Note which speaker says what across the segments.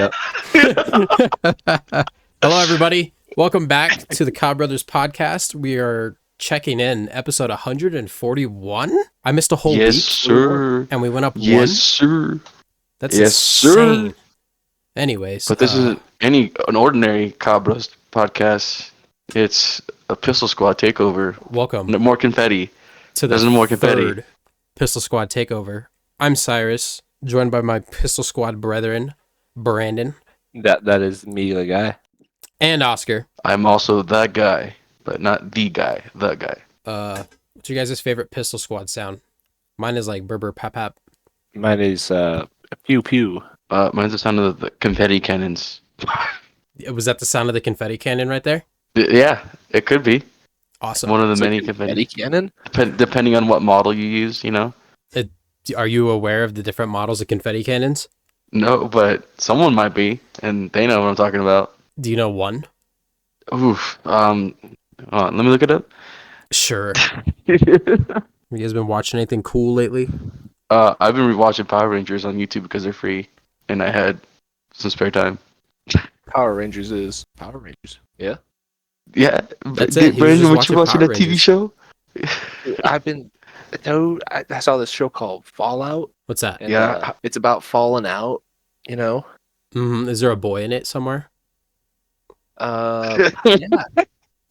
Speaker 1: Yep.
Speaker 2: Hello, everybody. Welcome back to the Cobb Brothers podcast. We are checking in episode 141. I missed a whole week.
Speaker 3: Yes, sir.
Speaker 2: And we went up
Speaker 3: Yes,
Speaker 2: one.
Speaker 3: sir.
Speaker 2: That's
Speaker 3: yes,
Speaker 2: insane.
Speaker 3: sir.
Speaker 2: Anyways.
Speaker 3: But this isn't an ordinary Cabras podcast. It's a Pistol Squad takeover.
Speaker 2: Welcome.
Speaker 3: More confetti.
Speaker 2: To the
Speaker 3: more confetti.
Speaker 2: third Pistol Squad takeover. I'm Cyrus, joined by my Pistol Squad brethren, Brandon.
Speaker 1: That is me, the guy.
Speaker 2: And Oscar.
Speaker 3: I'm also that guy, but not the guy. The guy.
Speaker 2: What's your guys' favorite Pistol Squad sound? Mine is like burr pap pap.
Speaker 1: Mine is pew pew.
Speaker 3: Mine's the sound of the confetti cannons.
Speaker 2: Was that the sound of the confetti cannon right there?
Speaker 3: Yeah, it could be.
Speaker 2: Awesome.
Speaker 3: One of the
Speaker 1: It's
Speaker 3: many
Speaker 1: like
Speaker 3: confetti.
Speaker 1: cannon?
Speaker 3: Depending on what model you use, you know?
Speaker 2: Are you aware of the different models of confetti cannons?
Speaker 3: No, but someone might be, and they know what I'm talking about.
Speaker 2: Do you know one?
Speaker 3: Oof. Hold on, let me look it up.
Speaker 2: Sure. You guys been watching anything cool lately?
Speaker 3: I've been rewatching Power Rangers on YouTube because they're free, and I had some spare time.
Speaker 1: Power Rangers is Power Rangers. Yeah.
Speaker 3: Yeah.
Speaker 2: That's it. He was
Speaker 3: Brandon,
Speaker 2: just
Speaker 3: what you watching
Speaker 2: Power
Speaker 3: that TV
Speaker 2: Rangers.
Speaker 3: show?
Speaker 1: I've been. No, I saw this show called Fallout.
Speaker 2: What's that?
Speaker 1: And,
Speaker 3: Yeah.
Speaker 1: it's about falling out. You know.
Speaker 2: Is there a boy in it somewhere?
Speaker 1: Yeah.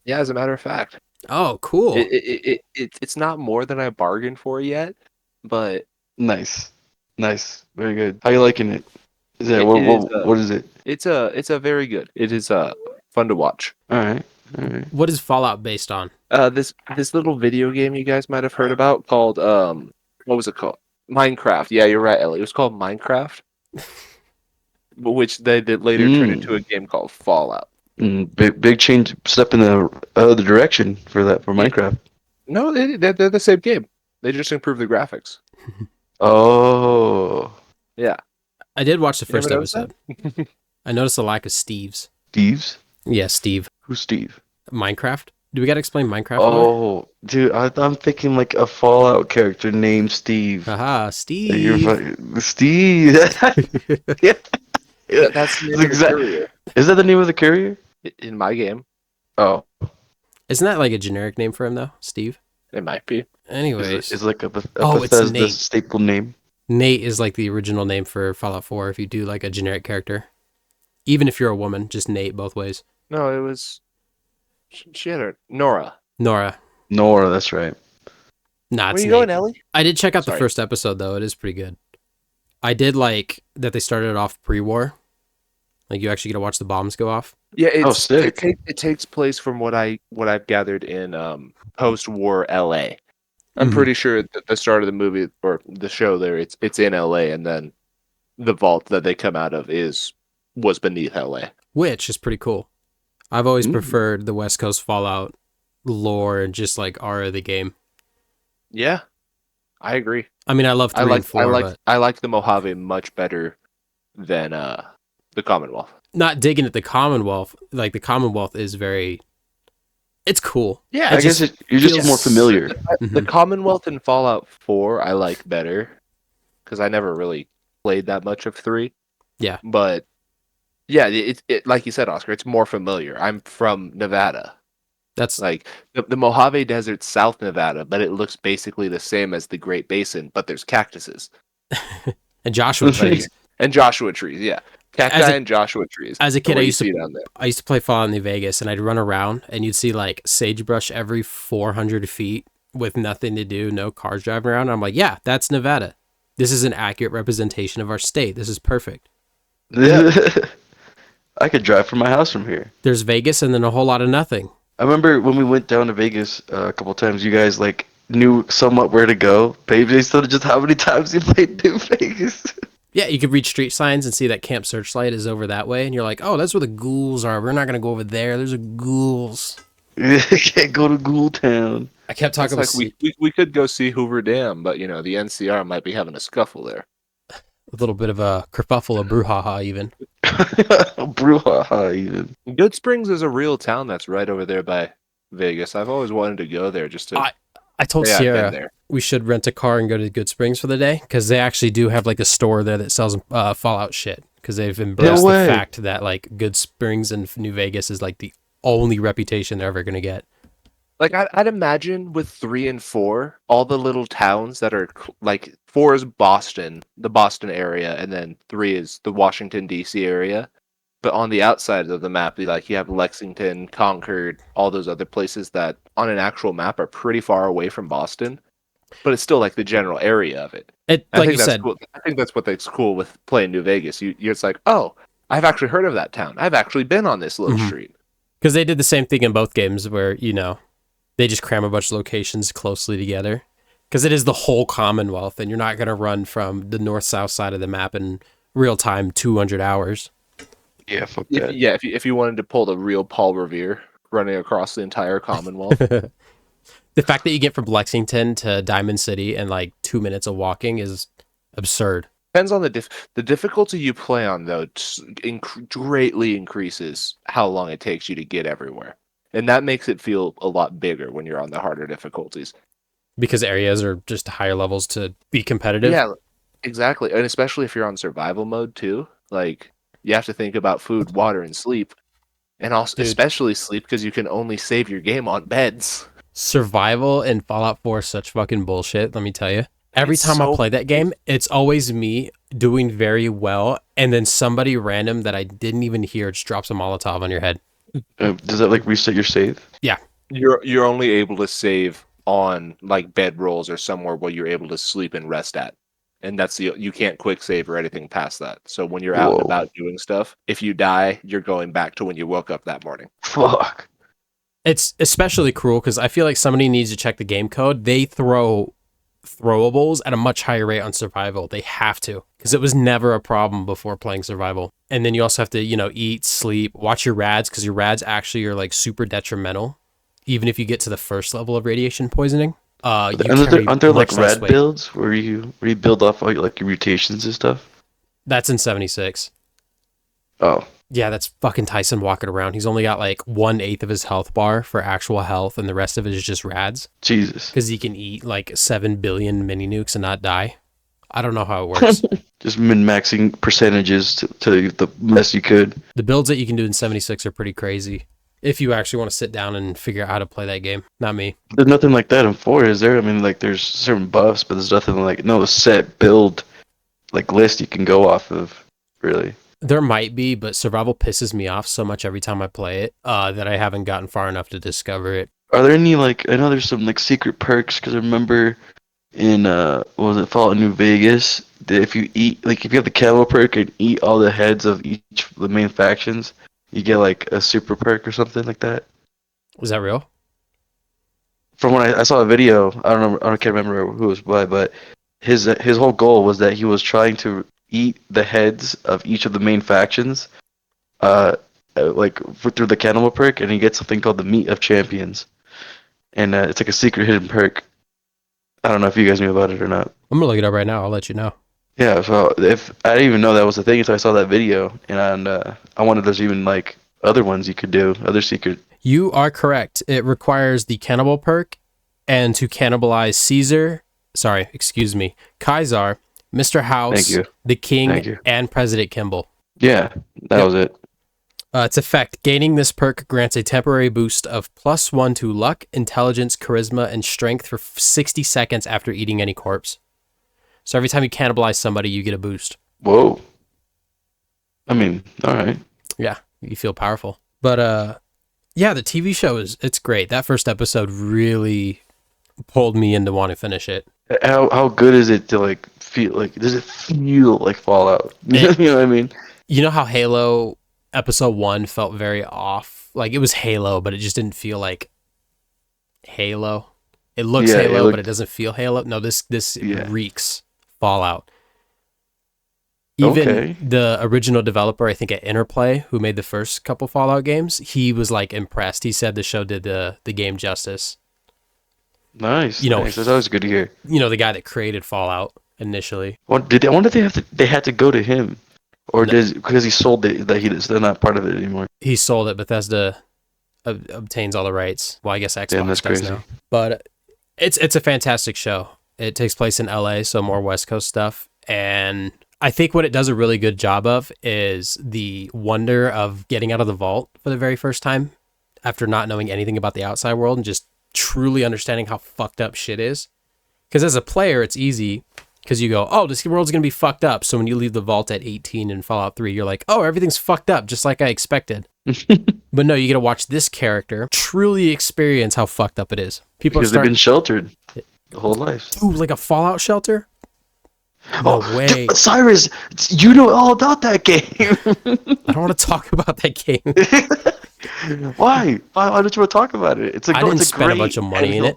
Speaker 1: Yeah. As a matter of fact,
Speaker 2: Oh, cool.
Speaker 1: it's not more than I bargained for yet, but
Speaker 3: Nice. Very good. How you liking it? Is it,
Speaker 1: It
Speaker 3: what is it?
Speaker 1: it's a very good. It is fun to watch.
Speaker 3: All right.
Speaker 2: What is Fallout based on?
Speaker 1: This little video game you guys might have heard about called what was it called? Minecraft. Yeah, you're right, Ellie. It was called Minecraft, which they did later turn into a game called Fallout.
Speaker 3: Big change, step in the other direction for Minecraft.
Speaker 1: No, they're the same game. They just improved the graphics.
Speaker 3: Oh,
Speaker 1: Yeah.
Speaker 2: I did watch the
Speaker 1: You never
Speaker 2: first
Speaker 1: noticed
Speaker 2: episode. I noticed a lack of Steves.
Speaker 3: Steve's?
Speaker 2: Yeah, Steve.
Speaker 3: Who's Steve?
Speaker 2: Minecraft? Do we got to explain Minecraft more?
Speaker 3: Oh, dude, I'm thinking like a Fallout character named Steve.
Speaker 2: Haha, Steve.
Speaker 3: You're Steve. Yeah.
Speaker 1: That's the name of the
Speaker 3: Exact-
Speaker 1: courier
Speaker 3: Is that the name of the courier?
Speaker 1: in my game.
Speaker 3: Oh,
Speaker 2: Isn't that like a generic name for him, though? Steve?
Speaker 1: It might be.
Speaker 2: Anyways.
Speaker 3: it's like a
Speaker 2: Oh, it's
Speaker 3: Bethesda
Speaker 2: Nate.
Speaker 3: staple name.
Speaker 2: Nate is like the original name for Fallout 4 if you do like a generic character. Even if you're a woman, just Nate both ways.
Speaker 1: No, it was. She had her Nora.
Speaker 2: Nora.
Speaker 3: Nora, that's right.
Speaker 2: Nah,
Speaker 1: Where
Speaker 2: it's
Speaker 1: you
Speaker 2: Nate.
Speaker 1: going, Ellie?
Speaker 2: I did check out the
Speaker 1: Sorry.
Speaker 2: first episode, though. It is pretty good. I did like that they started it off pre-war. Like, you actually get to watch the bombs go off.
Speaker 1: Yeah,
Speaker 3: sick.
Speaker 1: it takes place from what I've gathered in post-war LA. I'm
Speaker 2: Mhm.
Speaker 1: pretty sure at the start of the movie or the show there, it's in LA, and then the vault that they come out of was beneath LA.
Speaker 2: Which is pretty cool. I've always
Speaker 3: Mm.
Speaker 2: preferred the West Coast Fallout lore and just like aura of the game.
Speaker 1: Yeah, I agree.
Speaker 2: I mean, I love 3 and 4, but
Speaker 1: I like the Mojave much better than the Commonwealth.
Speaker 2: not digging at the Commonwealth. Like, the Commonwealth is very... It's cool.
Speaker 1: Yeah,
Speaker 3: I guess you're just
Speaker 2: feels-
Speaker 3: more familiar.
Speaker 1: The Commonwealth in Fallout 4 I like better because I never really played that much of 3.
Speaker 2: Yeah.
Speaker 1: But yeah, it like you said, Oscar, it's more familiar. I'm from Nevada.
Speaker 2: That's
Speaker 1: Like the Mojave Desert's South Nevada, but it looks basically the same as the Great Basin, but there's cactuses
Speaker 2: and Joshua trees.
Speaker 1: and Joshua trees. Yeah, cacti
Speaker 2: As a-
Speaker 1: and Joshua trees.
Speaker 2: As a
Speaker 1: the
Speaker 2: kid,
Speaker 1: way
Speaker 2: I
Speaker 1: you
Speaker 2: used to
Speaker 1: see down there.
Speaker 2: I used to play Fallout in New Vegas, and I'd run around, and you'd see like sagebrush every 400 feet with nothing to do, no cars driving around. I'm like, yeah, that's Nevada. This is an accurate representation of our state. This is perfect.
Speaker 3: I could drive from my house from here.
Speaker 2: There's Vegas, and then a whole lot of nothing.
Speaker 3: I remember when we went down to Vegas a couple times, you guys like knew somewhat where to go. Based on just how many times you played New Vegas.
Speaker 2: Yeah, you could read street signs and see that Camp Searchlight is over that way, and you're like, oh, that's where the ghouls are. We're not going to go over there. There's a ghouls.
Speaker 3: Can't go to Ghoul Town.
Speaker 2: I kept talking
Speaker 1: It's
Speaker 2: about
Speaker 1: like we could go see Hoover Dam, but the NCR might be having a scuffle there.
Speaker 2: a little bit of a kerfuffle, a brouhaha even.
Speaker 3: Brouhaha even.
Speaker 1: Good Springs is a real town that's right over there by Vegas. I've always wanted to go there just to.
Speaker 2: I told
Speaker 1: Yeah, I've been
Speaker 2: Sierra
Speaker 1: there.
Speaker 2: we should rent a car and go to Good Springs for the day because they actually do have like a store there that sells Fallout shit. because they've embraced
Speaker 3: No
Speaker 2: the
Speaker 3: way.
Speaker 2: fact that like Good Springs and New Vegas is like the only reputation they're ever gonna get.
Speaker 1: Like I'd imagine with 3 and 4, all the little towns that are like 4 is Boston, the Boston area, and then 3 is the Washington D.C. area. But on the outside of the map, you have Lexington, Concord, all those other places that on an actual map are pretty far away from Boston, but it's still like the general area of it.
Speaker 2: It
Speaker 1: I
Speaker 2: like
Speaker 1: think
Speaker 2: you
Speaker 1: that's
Speaker 2: said,
Speaker 1: cool. I think that's what's cool with playing New Vegas. You're it's like, oh, I've actually heard of that town. I've actually been on this little street.
Speaker 2: because they did the same thing in both games where they just cram a bunch of locations closely together because it is the whole Commonwealth, and you're not gonna run from the north-south side of the map in real time 200 hours.
Speaker 3: Yeah, fuck that.
Speaker 1: If you wanted to pull the real Paul Revere running across the entire Commonwealth.
Speaker 2: The fact that you get from Lexington to Diamond City in like 2 minutes of walking is absurd.
Speaker 1: Depends on the difficulty you play on, though, greatly increases how long it takes you to get everywhere. And that makes it feel a lot bigger when you're on the harder difficulties.
Speaker 2: Because areas are just higher levels to be competitive.
Speaker 1: Yeah, exactly. And especially if you're on survival mode, too. Like, you have to think about food, water, and sleep. And also,
Speaker 2: Dude.
Speaker 1: especially sleep, because you can only save your game on beds.
Speaker 2: Survival in Fallout 4 is such fucking bullshit, let me tell you. Every
Speaker 1: It's
Speaker 2: time I
Speaker 1: so-
Speaker 2: play that game, it's always me doing very well, and then somebody random that I didn't even hear just drops a Molotov on your head.
Speaker 3: Does that like reset your save?
Speaker 2: Yeah.
Speaker 1: You're only able to save on like bedrolls or somewhere where you're able to sleep and rest at. And you can't quick save or anything past that. So when you're out and
Speaker 3: Whoa.
Speaker 1: about doing stuff, if you die, you're going back to when you woke up that morning.
Speaker 3: Fuck.
Speaker 2: It's especially cruel because I feel like somebody needs to check the game code. They throw throwables at a much higher rate on survival. They have to, because it was never a problem before playing survival. And then you also have to, eat, sleep, watch your rads, because your rads actually are like super detrimental, even if you get to the first level of radiation poisoning.
Speaker 3: Aren't there like red builds where you build off like your mutations and stuff?
Speaker 2: That's in 76.
Speaker 3: Oh.
Speaker 2: Yeah, that's fucking Tyson walking around. He's only got like 1/8 of his health bar for actual health, and the rest of it is just rads.
Speaker 3: Jesus.
Speaker 2: Because he can eat like 7 billion mini nukes and not die. I don't know how it works.
Speaker 3: Just min-maxing percentages to the best you could.
Speaker 2: The builds that you can do in 76 are pretty crazy. If you actually want to sit down and figure out how to play that game. Not me.
Speaker 3: There's nothing like that in 4, is there? I mean, like, there's certain buffs, but there's nothing like, no set build, like, list you can go off of, really.
Speaker 2: There might be, but survival pisses me off so much every time I play it that I haven't gotten far enough to discover it.
Speaker 3: Are there any, like, I know there's some, like, secret perks, because I remember in, what was it, Fallout New Vegas, that if you eat, like, if you have the camo perk and eat all the heads of each of the main factions, you get, like, a super perk or something like that.
Speaker 2: Was that real?
Speaker 3: From when I saw a video, I can't remember who it was by, but his whole goal was that he was trying to eat the heads of each of the main factions, through the cannibal perk, and he gets something called the Meat of Champions, and it's like a secret hidden perk. I don't know if you guys knew about it or not.
Speaker 2: I'm gonna look it up right now. I'll let you know.
Speaker 3: Yeah, so if I didn't even know that was a thing until I saw that video, and I wanted there's even like other ones you could do, other secret.
Speaker 2: You are correct. It requires the cannibal perk and to cannibalize Kaiser, Mr. House,
Speaker 3: Thank you.
Speaker 2: the King,
Speaker 3: Thank you.
Speaker 2: and President Kimball.
Speaker 3: Yeah, that was it.
Speaker 2: Its effect, gaining this perk grants a temporary boost of +1 to luck, intelligence, charisma, and strength for 60 seconds after eating any corpse. So every time you cannibalize somebody, you get a boost.
Speaker 3: Whoa. I mean, all right.
Speaker 2: Yeah, you feel powerful. But yeah, the TV show it's great. That first episode really pulled me in to want to finish it.
Speaker 3: How good is it to like feel like? Does it feel like Fallout? You know what I mean?
Speaker 2: You know how Halo episode 1 felt very off? Like it was Halo, but it just didn't feel like Halo. It looks Halo, but it doesn't feel Halo. No, this reeks Fallout. Even the original developer, I think at Interplay, who made the first couple Fallout games, he was like impressed. He said the show did the game justice.
Speaker 3: Nice. Nice. That's always good to hear.
Speaker 2: You know, the guy that created Fallout initially.
Speaker 3: I wonder if they had to go to him, or because he sold it that they're not part of it anymore.
Speaker 2: He sold it. Bethesda obtains all the rights. Well, I guess Xbox
Speaker 3: that's
Speaker 2: does
Speaker 3: crazy.
Speaker 2: now. But it's a fantastic show. It takes place in LA, so more West Coast stuff, and I think what it does a really good job of is the wonder of getting out of the vault for the very first time after not knowing anything about the outside world and just truly understanding how fucked up shit is. Because as a player, it's easy because you go, oh, this world's going to be fucked up. So when you leave the vault at 18 in Fallout 3, you're like, oh, everything's fucked up, just like I expected. But no, you get to watch this character truly experience how fucked up it is. People
Speaker 3: because they've been sheltered the whole life.
Speaker 2: Ooh, like a Fallout shelter? No way.
Speaker 3: Cyrus, you know all about that game.
Speaker 2: I don't want to talk about that game.
Speaker 3: Why? Why don't you want to talk about it?
Speaker 2: I didn't spend a bunch of money in it.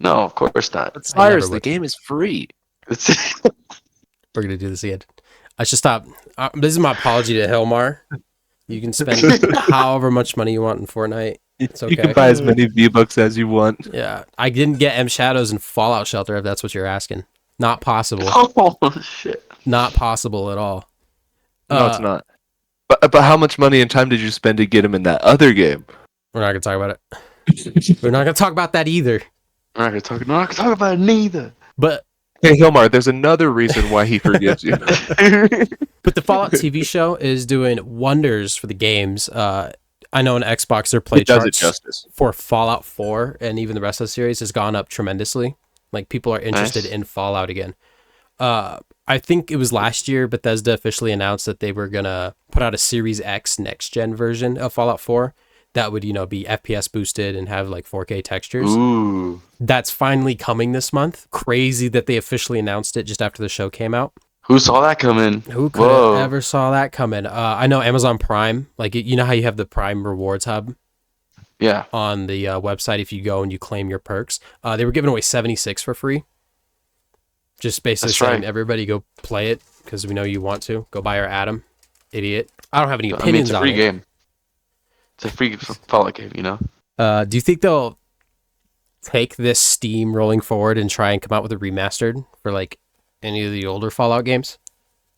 Speaker 3: No, of course not.
Speaker 1: But Cyrus, the game is free.
Speaker 2: We're going to do this again. I should stop. This is my apology to Hilmar. You can spend however much money you want in Fortnite. It's okay.
Speaker 1: You can buy as many V-Bucks as you want.
Speaker 2: Yeah. I didn't get M Shadows and Fallout Shelter, if that's what you're asking. Not possible.
Speaker 3: Oh, shit.
Speaker 2: Not possible at all.
Speaker 1: No, it's not. But how much money and time did you spend to get him in that other game?
Speaker 2: We're not going to talk about it. We're not going to talk about that either.
Speaker 3: We're not gonna talk about it neither.
Speaker 2: But
Speaker 1: hey, Hilmar, there's another reason why he forgives you.
Speaker 2: But the Fallout TV show is doing wonders for the games. I know on Xbox their play charts for Fallout 4 and even the rest of the series has gone up tremendously. Like people are interested in Fallout again. I think it was last year Bethesda officially announced that they were gonna put out a Series X next gen version of Fallout 4 that would, be FPS boosted and have like 4K textures.
Speaker 3: Ooh.
Speaker 2: That's finally coming this month. Crazy that they officially announced it just after the show came out.
Speaker 3: Who saw that coming?
Speaker 2: Who could have ever saw that coming? I know Amazon Prime, like you know how you have the Prime Rewards Hub?
Speaker 3: Yeah.
Speaker 2: On the website, if you go and you claim your perks, they were giving away 76 for free. Just basically saying, everybody go play it because we know you want to. Go buy our Adam, idiot. I don't have any opinions on it.
Speaker 3: It's a free game. It's a free Fallout game,
Speaker 2: Do you think they'll take this Steam rolling forward and try and come out with a remastered for like any of the older Fallout games?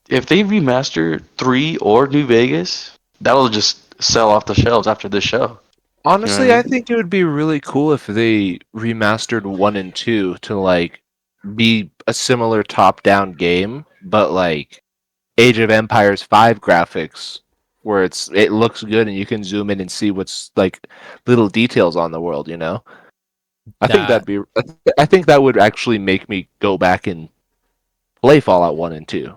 Speaker 3: If they remaster 3 or New Vegas, that'll just sell off the shelves after this show.
Speaker 1: Honestly, I think it would be really cool if they remastered 1 and 2 to like be a similar top-down game, but like Age of Empires 5 graphics, where it looks good and you can zoom in and see what's like little details on the world. I think that would actually make me go back and play Fallout 1 and 2.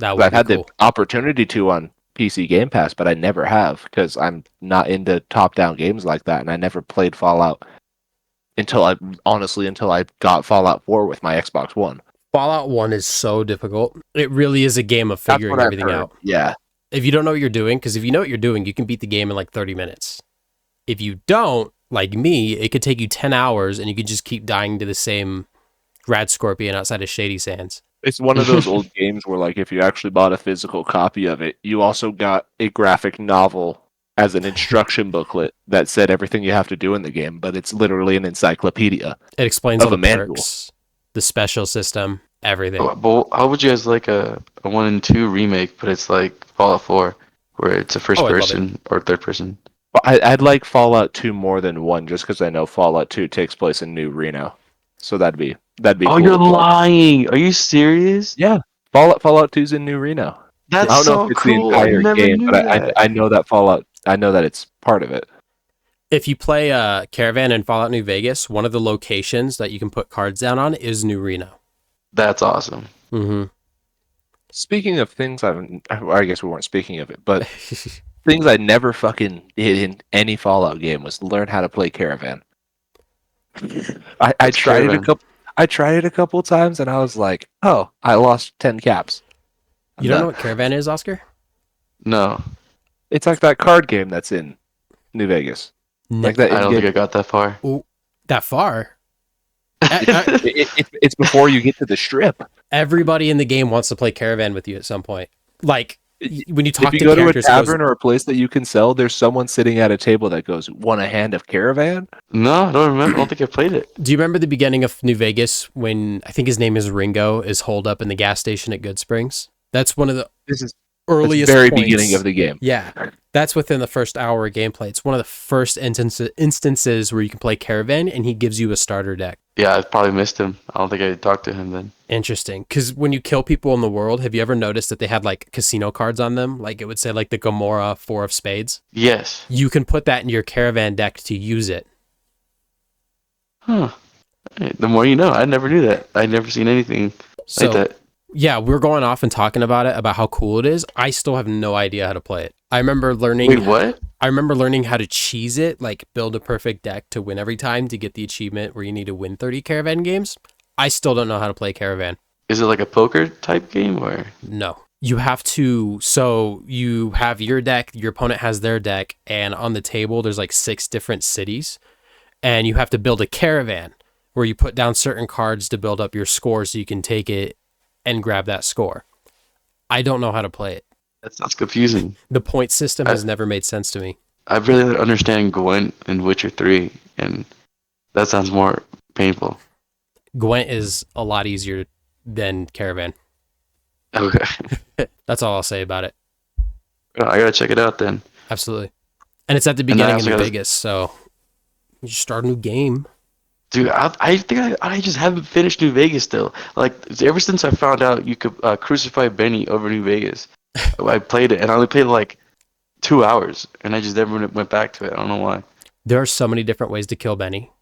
Speaker 1: I've had the opportunity to on PC Game Pass, but I never have because I'm not into top-down games like that, and I never played Fallout until I got Fallout 4 with my Xbox One.
Speaker 2: Fallout 1 is so difficult. It really is a game of figuring everything out.
Speaker 1: Yeah.
Speaker 2: If you don't know what you're doing, because if you know what you're doing, you can beat the game in like 30 minutes. If you don't, like me, it could take you 10 hours and you could just keep dying to the same rad scorpion outside of Shady Sands.
Speaker 1: It's one of those old games where, like, if you actually bought a physical copy of it, you also got a graphic novel as an instruction booklet that said everything you have to do in the game, but it's literally an encyclopedia.
Speaker 2: It explains all the perks, the special system, everything.
Speaker 3: But how would you guys like a 1 and 2 remake, but it's like Fallout 4, where it's a first person or third person?
Speaker 1: I'd like Fallout 2 more than 1, just because I know Fallout 2 takes place in New Reno. So that'd be
Speaker 3: Oh,
Speaker 1: cool.
Speaker 3: You're lying! Are you serious?
Speaker 1: Yeah, Fallout 2's in New Reno.
Speaker 3: That's
Speaker 1: I don't know
Speaker 3: so
Speaker 1: if it's
Speaker 3: cool.
Speaker 1: the entire game, but I know that I know that it's part of it.
Speaker 2: If you play Caravan in Fallout New Vegas, one of the locations that you can put cards down on is New Reno.
Speaker 3: That's awesome.
Speaker 2: Mm-hmm.
Speaker 1: Speaking of things, I guess we weren't speaking of it, but things I never fucking did in any Fallout game was learn how to play Caravan. I tried it a couple of times, and I was like, "Oh, I lost 10 caps."
Speaker 2: You don't know what Caravan is, Oscar?
Speaker 3: No.
Speaker 1: It's like that card game that's in New Vegas. Like that.
Speaker 3: I don't think I got that far.
Speaker 2: Ooh, that far?
Speaker 1: It's before you get to the strip.
Speaker 2: Everybody in the game wants to play Caravan with you at some point. Like, when you talk
Speaker 1: if you go to a tavern or a place that you can sell, there's someone sitting at a table that goes, "Want a hand of Caravan?"
Speaker 3: No, I don't remember. I don't think I played it.
Speaker 2: Do you remember the beginning of New Vegas when I think his name is Ringo is holed up in the gas station at Good Springs? That's one of the earliest
Speaker 1: very
Speaker 2: points.
Speaker 1: Beginning of the game.
Speaker 2: Yeah, that's within the first hour of gameplay. It's one of the first instances where you can play Caravan, and he gives you a starter deck.
Speaker 3: Yeah, I probably missed him. I don't think I talked to him then.
Speaker 2: Interesting. Because when you kill people in the world, have you ever noticed that they had like casino cards on them? Like it would say like the Gamora Four of Spades.
Speaker 3: Yes.
Speaker 2: You can put that in your caravan deck to use it.
Speaker 3: Huh. Hey, the more you know. I never knew that. I'd never seen anything like
Speaker 2: So
Speaker 3: that.
Speaker 2: yeah, we're going off and talking about it, about how cool it is. I still have no idea how to play it. I remember learning.
Speaker 3: Wait, what?
Speaker 2: I remember learning how to cheese it, like build a perfect deck to win every time to get the achievement where you need to win 30 caravan games. I still don't know how to play caravan.
Speaker 3: Is it like a poker type game or?
Speaker 2: No. You have to, so you have your deck, your opponent has their deck, and on the table there's like 6 different cities, and you have to build a caravan where you put down certain cards to build up your score so you can take it and grab that score. I don't know how to play it.
Speaker 3: That sounds confusing.
Speaker 2: The point system has never made sense to me.
Speaker 3: I really understand Gwent in Witcher 3, and that sounds more painful.
Speaker 2: Gwent is a lot easier than Caravan.
Speaker 3: Okay.
Speaker 2: That's all I'll say about it.
Speaker 3: I gotta check it out then.
Speaker 2: Absolutely. And it's at the
Speaker 3: And then
Speaker 2: beginning
Speaker 3: I
Speaker 2: of
Speaker 3: also
Speaker 2: New
Speaker 3: gotta-
Speaker 2: Vegas, so you start a new game.
Speaker 3: Dude, I think I just haven't finished New Vegas still. Like, ever since I found out you could crucify Benny over New Vegas, I played it, and I only played like 2 hours, and I just never went back to it. I don't know why.
Speaker 2: There are so many different ways to kill Benny.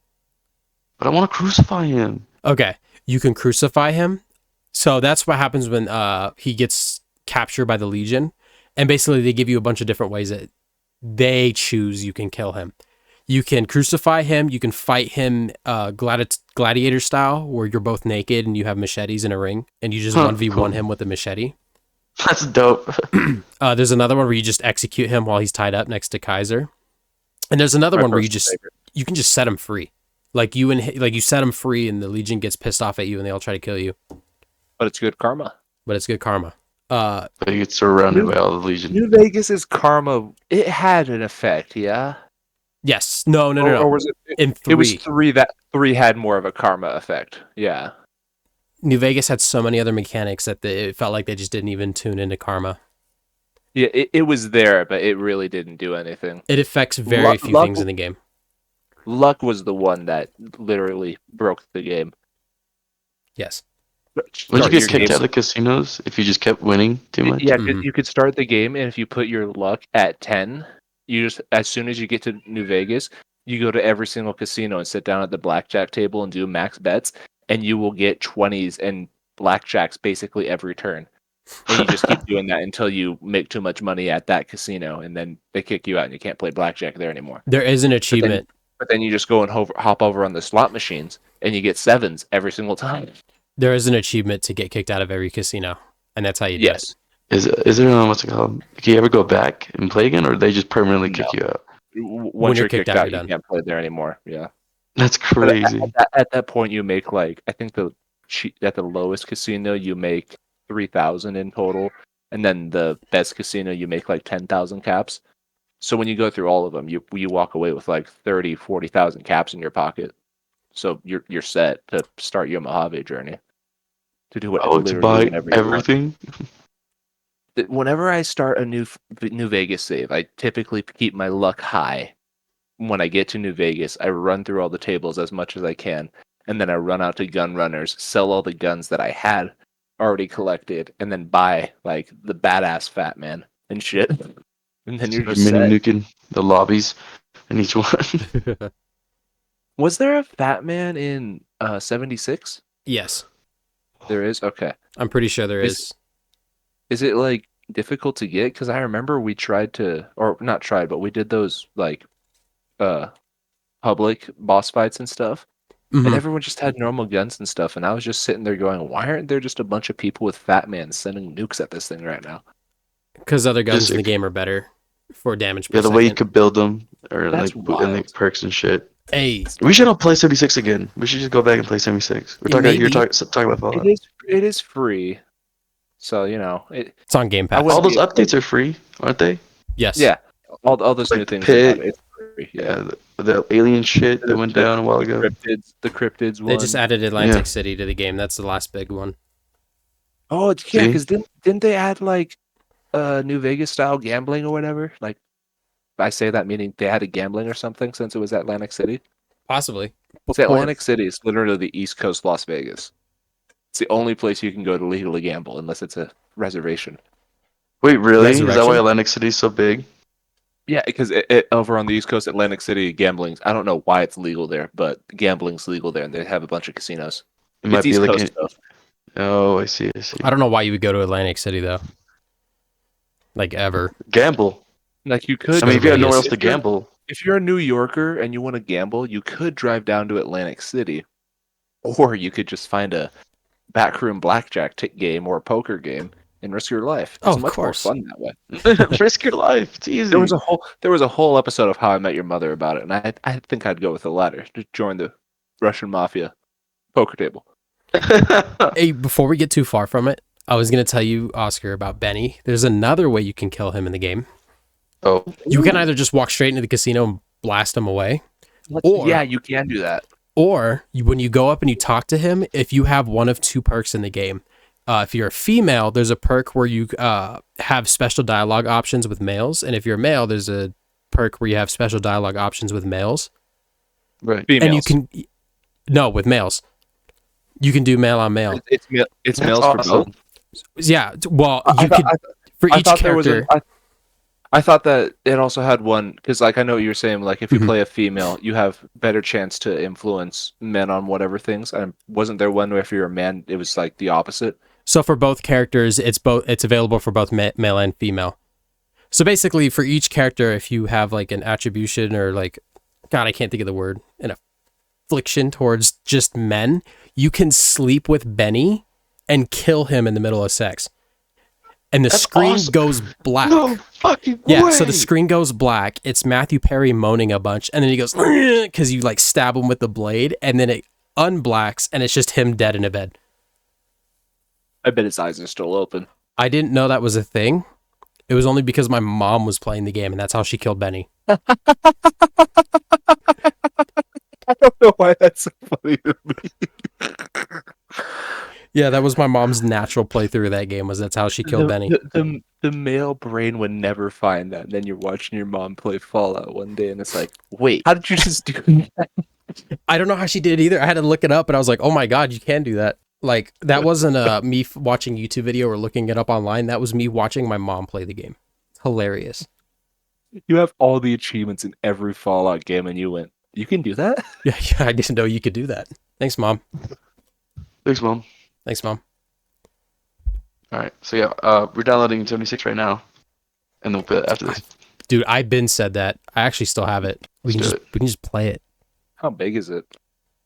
Speaker 3: But I want to crucify him.
Speaker 2: Okay, you can crucify him. So that's what happens when he gets captured by the Legion. And basically they give you a bunch of different ways that they choose you can kill him. You can crucify him. You can fight him gladiator style, where you're both naked and you have machetes in a ring, and you just 1v1
Speaker 3: cool.
Speaker 2: him with a machete.
Speaker 3: That's dope.
Speaker 2: There's another one where you just execute him while he's tied up next to Kaiser. And there's another one where you can just set him free. Like you set him free and the Legion gets pissed off at you and they all try to kill you.
Speaker 1: But it's good karma.
Speaker 2: But it's good karma.
Speaker 3: But you get surrounded by all the Legion.
Speaker 1: New Vegas's karma, it had an effect, yeah?
Speaker 2: Yes. No.
Speaker 1: Or was it?
Speaker 2: In 3.
Speaker 1: It was 3 that 3 had more of a karma effect. Yeah.
Speaker 2: New Vegas had so many other mechanics that it felt like they just didn't even tune into karma.
Speaker 1: Yeah, it was there, but it really didn't do anything.
Speaker 2: It affects very few things in the game.
Speaker 1: Luck was the one that literally broke the game.
Speaker 2: Yes.
Speaker 3: Would you get kicked out of the casinos if you just kept winning too much?
Speaker 1: Yeah, you could start the game, and if you put your luck at 10, you just, as soon as you get to New Vegas, you go to every single casino and sit down at the blackjack table and do max bets, and you will get 20s and blackjacks basically every turn. And you just keep doing that until you make too much money at that casino, and then they kick you out and you can't play blackjack there anymore.
Speaker 2: There is an achievement.
Speaker 1: But then you just go and hop over on the slot machines, and you get 7s every single time.
Speaker 2: There is an achievement to get kicked out of every casino, and that's how you do it.
Speaker 3: Is there what's it called? Can you ever go back and play again, or do they just permanently kick you out?
Speaker 1: Once you're kicked out, you can't play there anymore. Yeah,
Speaker 3: that's crazy.
Speaker 1: At that point, you make like, I think at the lowest casino you make 3,000 in total, and then the best casino you make like 10,000 caps. So when you go through all of them, you walk away with like 30, 40,000 caps in your pocket. So you're set to start your Mojave journey. To do
Speaker 3: to buy everything.
Speaker 1: Whenever I start a New Vegas save, I typically keep my luck high. When I get to New Vegas, I run through all the tables as much as I can, and then I run out to gun runners, sell all the guns that I had already collected, and then buy like the badass Fat Man and shit. And then you're just
Speaker 3: nuking the lobbies in each one.
Speaker 1: Was there a Fat Man in 76?
Speaker 2: Yes.
Speaker 1: There is? Okay.
Speaker 2: I'm pretty sure there is.
Speaker 1: Is it like difficult to get? Because I remember we tried to, or not tried, but we did those like public boss fights and stuff. Mm-hmm. And everyone just had normal guns and stuff. And I was just sitting there going, why aren't there just a bunch of people with Fat Man sending nukes at this thing right now?
Speaker 2: Because other guns in the game are better for damage per
Speaker 3: the way you could build them, or
Speaker 1: That's
Speaker 3: like and like perks and shit.
Speaker 2: Hey,
Speaker 3: we should all play 76 again. We should just go back and play 76. We're talking. You're talking about Fallout.
Speaker 1: It is free, so you know
Speaker 2: it's on Game Pass.
Speaker 3: All those updates are free, aren't they?
Speaker 2: Yes.
Speaker 1: Yeah. All those like new things. It's free. Yeah.
Speaker 3: The alien shit that went down a while ago.
Speaker 1: The cryptids one.
Speaker 2: They just added Atlantic City to the game. That's the last big one.
Speaker 1: Oh, yeah, because didn't they add like New Vegas style gambling or whatever? Like, I say that meaning they had a gambling or something since it was Atlantic City.
Speaker 2: Possibly.
Speaker 1: See, Atlantic City is literally the East Coast Las Vegas. It's the only place you can go to legally gamble unless it's a reservation.
Speaker 3: Wait, really? Is that why
Speaker 2: Resurrection?
Speaker 3: Atlantic City's so big?
Speaker 1: Yeah, because it over on the East Coast, Atlantic City, gambling's, I don't know why it's legal there, but gambling's legal there, and they have a bunch of casinos.
Speaker 3: It
Speaker 1: It's
Speaker 3: might be
Speaker 1: East
Speaker 3: like
Speaker 1: Coast stuff.
Speaker 3: Oh, I see.
Speaker 2: I don't know why you would go to Atlantic City though. Like ever.
Speaker 3: Gamble.
Speaker 1: Like you
Speaker 2: Just
Speaker 1: could.
Speaker 3: I
Speaker 2: go
Speaker 3: mean,
Speaker 2: to
Speaker 3: if you have nowhere
Speaker 2: Vegas.
Speaker 3: else to gamble.
Speaker 1: If you're a New Yorker and you want to gamble, you could drive down to Atlantic City, or you could just find a backroom blackjack game or a poker game and risk your life.
Speaker 2: Oh,
Speaker 1: It's
Speaker 2: of
Speaker 1: much more
Speaker 2: course.
Speaker 1: fun that way.
Speaker 3: Risk your life. It's easy.
Speaker 1: There was a whole episode of How I Met Your Mother about it, and I think I'd go with the latter. Just join the Russian mafia poker table.
Speaker 2: Hey, before we get too far from it, I was gonna tell you, Oscar, about Benny. There's another way you can kill him in the game.
Speaker 3: Oh,
Speaker 2: You can either just walk straight into the casino and blast him away, or
Speaker 1: Yeah, you can do that.
Speaker 2: or when you go up and you talk to him, if you have one of two perks in the game. If you're a female, there's a perk where you have special dialogue options with males, and if you're a male, there's a perk where you have special dialogue options with males.
Speaker 3: right.
Speaker 1: Females.
Speaker 2: And you can with males. You can do male on male.
Speaker 1: It's
Speaker 3: That's
Speaker 1: males
Speaker 3: awesome.
Speaker 1: for both.
Speaker 2: Yeah, well,
Speaker 1: I
Speaker 2: you
Speaker 1: thought-
Speaker 2: could for
Speaker 1: I
Speaker 2: each
Speaker 1: thought there was
Speaker 2: character.
Speaker 1: I thought that it also had one because, like, I know what you're saying. Like, if you
Speaker 2: Mhm.
Speaker 1: play a female, you have better chance to influence men on whatever things. And wasn't there one where if you're a man, it was like the opposite?
Speaker 2: So for both characters, it's available for both male and female. So basically, for each character, if you have like an attribution or like, God, I can't think of the word, an affliction towards just men, you can sleep with Benny and kill him in the middle of sex. And the
Speaker 3: That's
Speaker 2: screen
Speaker 3: awesome.
Speaker 2: goes black.
Speaker 3: No fucking
Speaker 2: Yeah,
Speaker 3: way.
Speaker 2: so the screen goes black. It's Matthew Perry moaning a bunch, and then he goes because you like stab him with the blade, and then it unblacks, and it's just him dead in a bed.
Speaker 1: I bet his eyes are still open.
Speaker 2: I didn't know that was a thing. It was only because my mom was playing the game, and that's how she killed Benny.
Speaker 1: I don't know why that's so funny to me.
Speaker 2: Yeah, that was my mom's natural playthrough of that game. That's how she killed Benny.
Speaker 1: The male brain would never find that. And then you're watching your mom play Fallout one day, and it's like, wait, how did you just do that?
Speaker 2: I don't know how she did it either. I had to look it up, and I was like, oh my god, you can do that. Like that wasn't me watching a YouTube video or looking it up online. That was me watching my mom play the game. Hilarious.
Speaker 1: You have all the achievements in every Fallout game, and you went, you can do that?
Speaker 2: Yeah, I didn't know you could do that. Thanks, Mom.
Speaker 3: Thanks, Mom.
Speaker 2: Thanks, Mom.
Speaker 3: All right. So yeah, we're downloading 76 right now, and then we'll play it after this.
Speaker 2: Dude, I've been said that. I actually still have it. We
Speaker 3: Let's
Speaker 2: can
Speaker 3: do
Speaker 2: we can just play it.
Speaker 1: How big is it?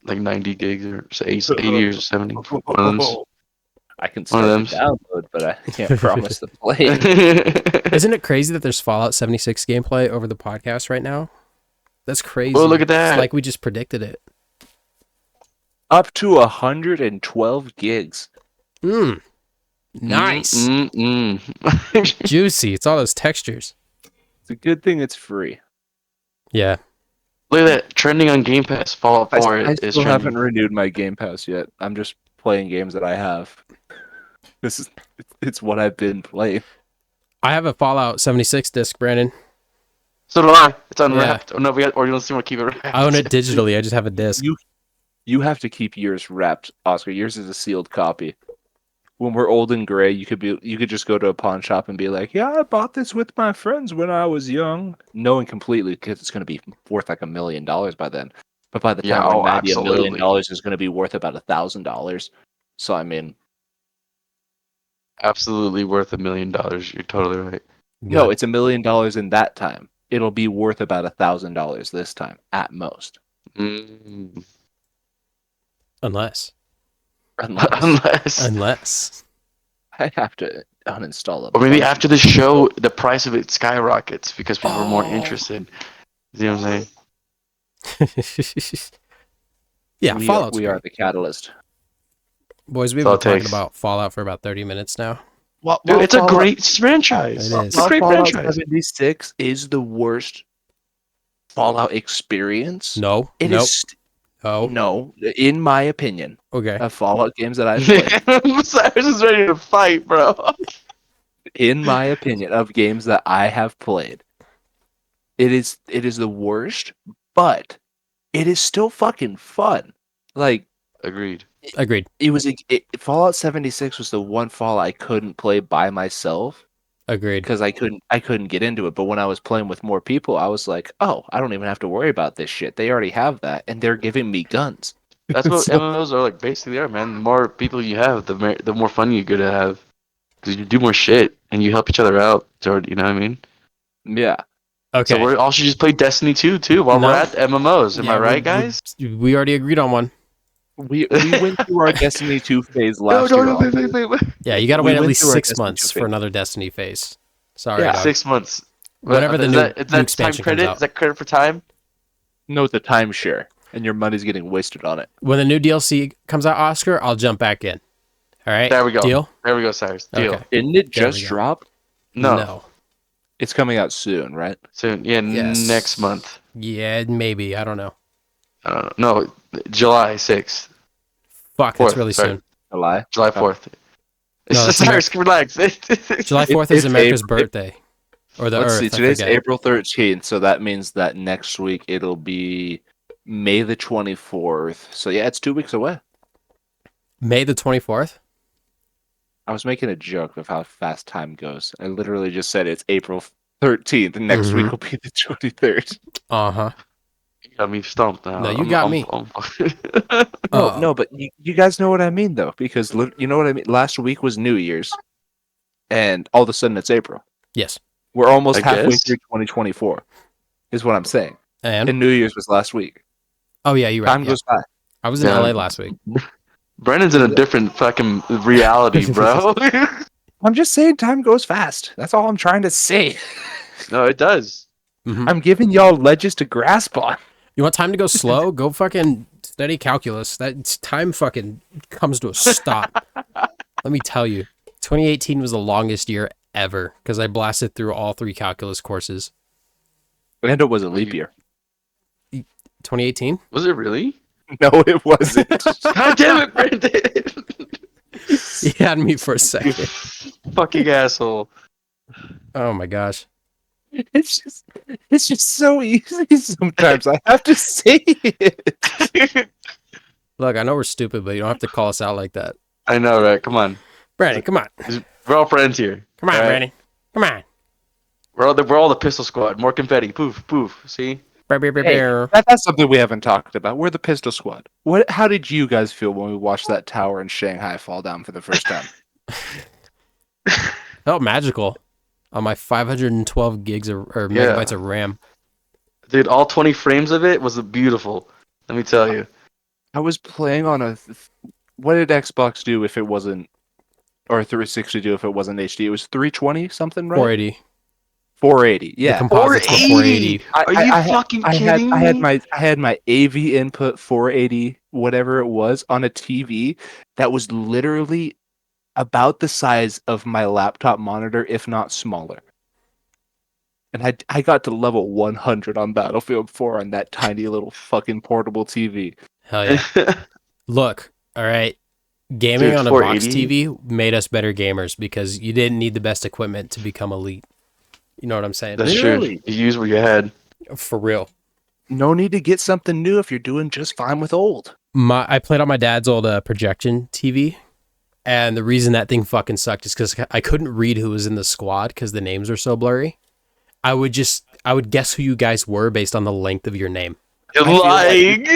Speaker 3: Like 90 gigs or say 80 or 70. One of those.
Speaker 1: I can
Speaker 3: One
Speaker 1: start
Speaker 3: of
Speaker 1: the
Speaker 3: them.
Speaker 1: download, but I can't promise the play.
Speaker 2: Isn't it crazy that there's Fallout 76 gameplay over the podcast right now? That's crazy.
Speaker 3: Oh, look at that.
Speaker 2: It's like we just predicted it.
Speaker 1: Up to 112 gigs.
Speaker 2: Nice.
Speaker 3: Mm-mm.
Speaker 2: Juicy. It's all those textures.
Speaker 1: It's a good thing it's free.
Speaker 2: Yeah.
Speaker 3: Look at that. Trending on Game Pass. Fallout 4
Speaker 1: I
Speaker 3: is
Speaker 1: still
Speaker 3: trending.
Speaker 1: haven't renewed my Game Pass yet. I'm just playing games that I have. It's what I've been playing.
Speaker 2: I have a Fallout 76 disc, Brandon.
Speaker 3: So do I. It's unwrapped. Oh no, or you don't see want to keep it wrapped.
Speaker 2: I own it digitally. I just have a disc.
Speaker 1: You have to keep yours wrapped, Oscar. Yours is a sealed copy. When we're old and gray, you could just go to a pawn shop and be like, "Yeah, I bought this with my friends when I was young," knowing completely because it's going to be worth like $1 million by then. But by the time we're 90, $1 million is going to be worth about $1,000. So I mean,
Speaker 3: Absolutely worth $1 million. You're totally right.
Speaker 1: no, it's $1 million in that time. It'll be worth about $1,000 this time at most.
Speaker 3: Mm.
Speaker 2: Unless
Speaker 3: Unless.
Speaker 1: I have to uninstall it.
Speaker 3: Or maybe after the show, the price of it skyrockets because people are more interested. You know what I'm saying?
Speaker 2: Yeah,
Speaker 1: we
Speaker 2: Fallout's
Speaker 1: are
Speaker 2: great.
Speaker 1: the catalyst.
Speaker 2: Boys, we've
Speaker 3: That's all
Speaker 2: been
Speaker 3: it
Speaker 2: talking
Speaker 3: takes.
Speaker 2: about Fallout for about 30 minutes now.
Speaker 3: Dude, it's a great franchise.
Speaker 2: It is.
Speaker 3: It's a great
Speaker 1: Fallout
Speaker 3: franchise.
Speaker 1: 76 is the worst Fallout experience.
Speaker 2: No.
Speaker 1: It
Speaker 2: nope.
Speaker 1: is
Speaker 2: Oh.
Speaker 1: no, in my opinion,
Speaker 2: Okay.
Speaker 1: of Fallout games that I've played.
Speaker 3: Cyrus is ready to fight, bro.
Speaker 1: In my opinion, of games that I have played, it is the worst, but it is still fucking fun. Like,
Speaker 3: Agreed.
Speaker 2: Agreed.
Speaker 1: Fallout 76 was the one Fallout I couldn't play by myself
Speaker 2: Agreed.
Speaker 1: because I couldn't get into it. But when I was playing with more people, I was like, oh, I don't even have to worry about this shit. They already have that, and they're giving me guns.
Speaker 3: That's what
Speaker 2: So-
Speaker 3: MMOs are like. Basically, are man. The more people you have, the more fun you're gonna have, because you do more shit and you help each other out. So, you know what I mean?
Speaker 1: Yeah.
Speaker 2: Okay.
Speaker 3: So we all should just play Destiny 2 too while
Speaker 2: No.
Speaker 3: we're at the MMOs. Am
Speaker 2: Yeah,
Speaker 3: I right, guys?
Speaker 2: We already agreed on one.
Speaker 1: We went through our Destiny 2 phase
Speaker 3: No,
Speaker 1: last
Speaker 3: no,
Speaker 1: year.
Speaker 3: no, wait.
Speaker 2: Yeah, you got to
Speaker 1: We
Speaker 2: wait at
Speaker 1: went
Speaker 2: least
Speaker 1: through our
Speaker 2: 6
Speaker 1: Destiny
Speaker 2: months
Speaker 1: 2
Speaker 2: for
Speaker 1: phase.
Speaker 2: another Destiny phase. Sorry,
Speaker 1: Yeah.
Speaker 2: dog.
Speaker 3: 6 months.
Speaker 2: Whenever the
Speaker 3: Is
Speaker 2: new
Speaker 3: that time
Speaker 2: expansion comes
Speaker 3: credit?
Speaker 2: out.
Speaker 3: Is that credit for time?
Speaker 1: No, it's a timeshare, and your money's getting wasted on it.
Speaker 2: When the new DLC comes out, Oscar, I'll jump back in. All right.
Speaker 3: There we go.
Speaker 2: Deal?
Speaker 3: There we go, Cyrus. Deal.
Speaker 2: Okay.
Speaker 1: Didn't it
Speaker 2: There
Speaker 1: just
Speaker 2: we go.
Speaker 1: drop?
Speaker 3: No.
Speaker 1: It's coming out soon, right?
Speaker 3: Soon. Yeah,
Speaker 2: Yes.
Speaker 3: next month.
Speaker 2: Yeah, maybe. I don't know.
Speaker 3: I don't know. No, July 6th.
Speaker 2: Fuck, that's
Speaker 3: 4th,
Speaker 2: really
Speaker 3: sorry.
Speaker 2: soon.
Speaker 1: July?
Speaker 3: July
Speaker 1: Oh.
Speaker 3: 4th.
Speaker 2: No, that's
Speaker 3: Cyrus, relax.
Speaker 2: July 4th is
Speaker 1: it's
Speaker 2: America's
Speaker 1: April-
Speaker 2: birthday. Or the
Speaker 1: Let's
Speaker 2: Earth.
Speaker 1: see.
Speaker 2: I
Speaker 1: Today's
Speaker 2: forget.
Speaker 1: April 13th, so that means that next week it'll be May the 24th. So yeah, it's 2 weeks away.
Speaker 2: May the 24th?
Speaker 1: I was making a joke of how fast time goes. I literally just said it's April 13th, and next
Speaker 2: Mhm.
Speaker 1: week will be the 23rd.
Speaker 2: Uh-huh.
Speaker 3: You got me stumped now.
Speaker 2: No, you got me.
Speaker 1: No, but you guys know what I mean, though, because you know what I mean? Last week was New Year's, and all of a sudden it's April.
Speaker 2: Yes.
Speaker 1: We're almost
Speaker 3: I
Speaker 1: halfway
Speaker 3: guess.
Speaker 1: through 2024, is what I'm saying.
Speaker 2: And?
Speaker 1: And New Year's was last week.
Speaker 2: Oh, yeah, you're right.
Speaker 1: Time
Speaker 2: Yeah.
Speaker 1: goes by.
Speaker 2: I was in
Speaker 3: Yeah.
Speaker 2: LA last week.
Speaker 3: Brennan's in a different fucking reality, bro.
Speaker 1: I'm just saying time goes fast. That's all I'm trying to say.
Speaker 3: No, it does.
Speaker 2: Mhm.
Speaker 1: I'm giving y'all ledges to grasp on.
Speaker 2: You want time to go slow? Go fucking study calculus. That time fucking comes to a stop. Let me tell you. 2018 was the longest year ever because I blasted through all 3 calculus courses.
Speaker 1: And it was a leap year.
Speaker 2: 2018?
Speaker 3: Was it really?
Speaker 1: No, it wasn't.
Speaker 3: God damn it, Brandon!
Speaker 2: You had me for a
Speaker 3: You
Speaker 2: second.
Speaker 3: fucking asshole.
Speaker 2: Oh my gosh.
Speaker 1: It's just so easy sometimes. I have to say it.
Speaker 2: Look, I know we're stupid, but you don't have to call us out like that.
Speaker 3: I know, right? Come on.
Speaker 2: Brandon, come on.
Speaker 3: We're all friends here.
Speaker 2: Come on,
Speaker 3: All right?
Speaker 2: Brandon. Come on.
Speaker 3: We're all the pistol squad. More confetti. Poof, poof. See?
Speaker 2: Brr, brr, brr,
Speaker 1: Hey,
Speaker 2: brr.
Speaker 1: that's something we haven't talked about. We're the Pistol Squad. How did you guys feel when we watched that tower in Shanghai fall down for the first time?
Speaker 2: Felt magical on my 512 gigs or megabytes of RAM.
Speaker 3: Dude, all 20 frames of it was beautiful. Let me tell you.
Speaker 1: I was playing on what did Xbox do if it wasn't, or 360 do if it wasn't HD? It was 320 something, right?
Speaker 2: 480.
Speaker 1: 480.
Speaker 2: The
Speaker 1: Yeah.
Speaker 2: composites were 480.
Speaker 3: Are you fucking kidding
Speaker 1: I had
Speaker 3: me?
Speaker 1: I had my AV input 480, whatever it was, on a TV that was literally about the size of my laptop monitor, if not smaller. And I got to level 100 on Battlefield 4 on that tiny little fucking portable TV.
Speaker 2: Hell yeah. Look, all right. Gaming
Speaker 3: Dude,
Speaker 2: on a box
Speaker 3: 480?
Speaker 2: TV made us better gamers because you didn't need the best equipment to become elite. You know what I'm saying?
Speaker 3: That's
Speaker 1: Really?
Speaker 3: true. You use what you had.
Speaker 2: For real.
Speaker 1: No need to get something new if you're doing just fine with old.
Speaker 2: I played on my dad's old projection TV, and the reason that thing fucking sucked is because I couldn't read who was in the squad because the names were so blurry. I would guess who you guys were based on the length of your name.
Speaker 3: You're
Speaker 1: feel
Speaker 3: lying.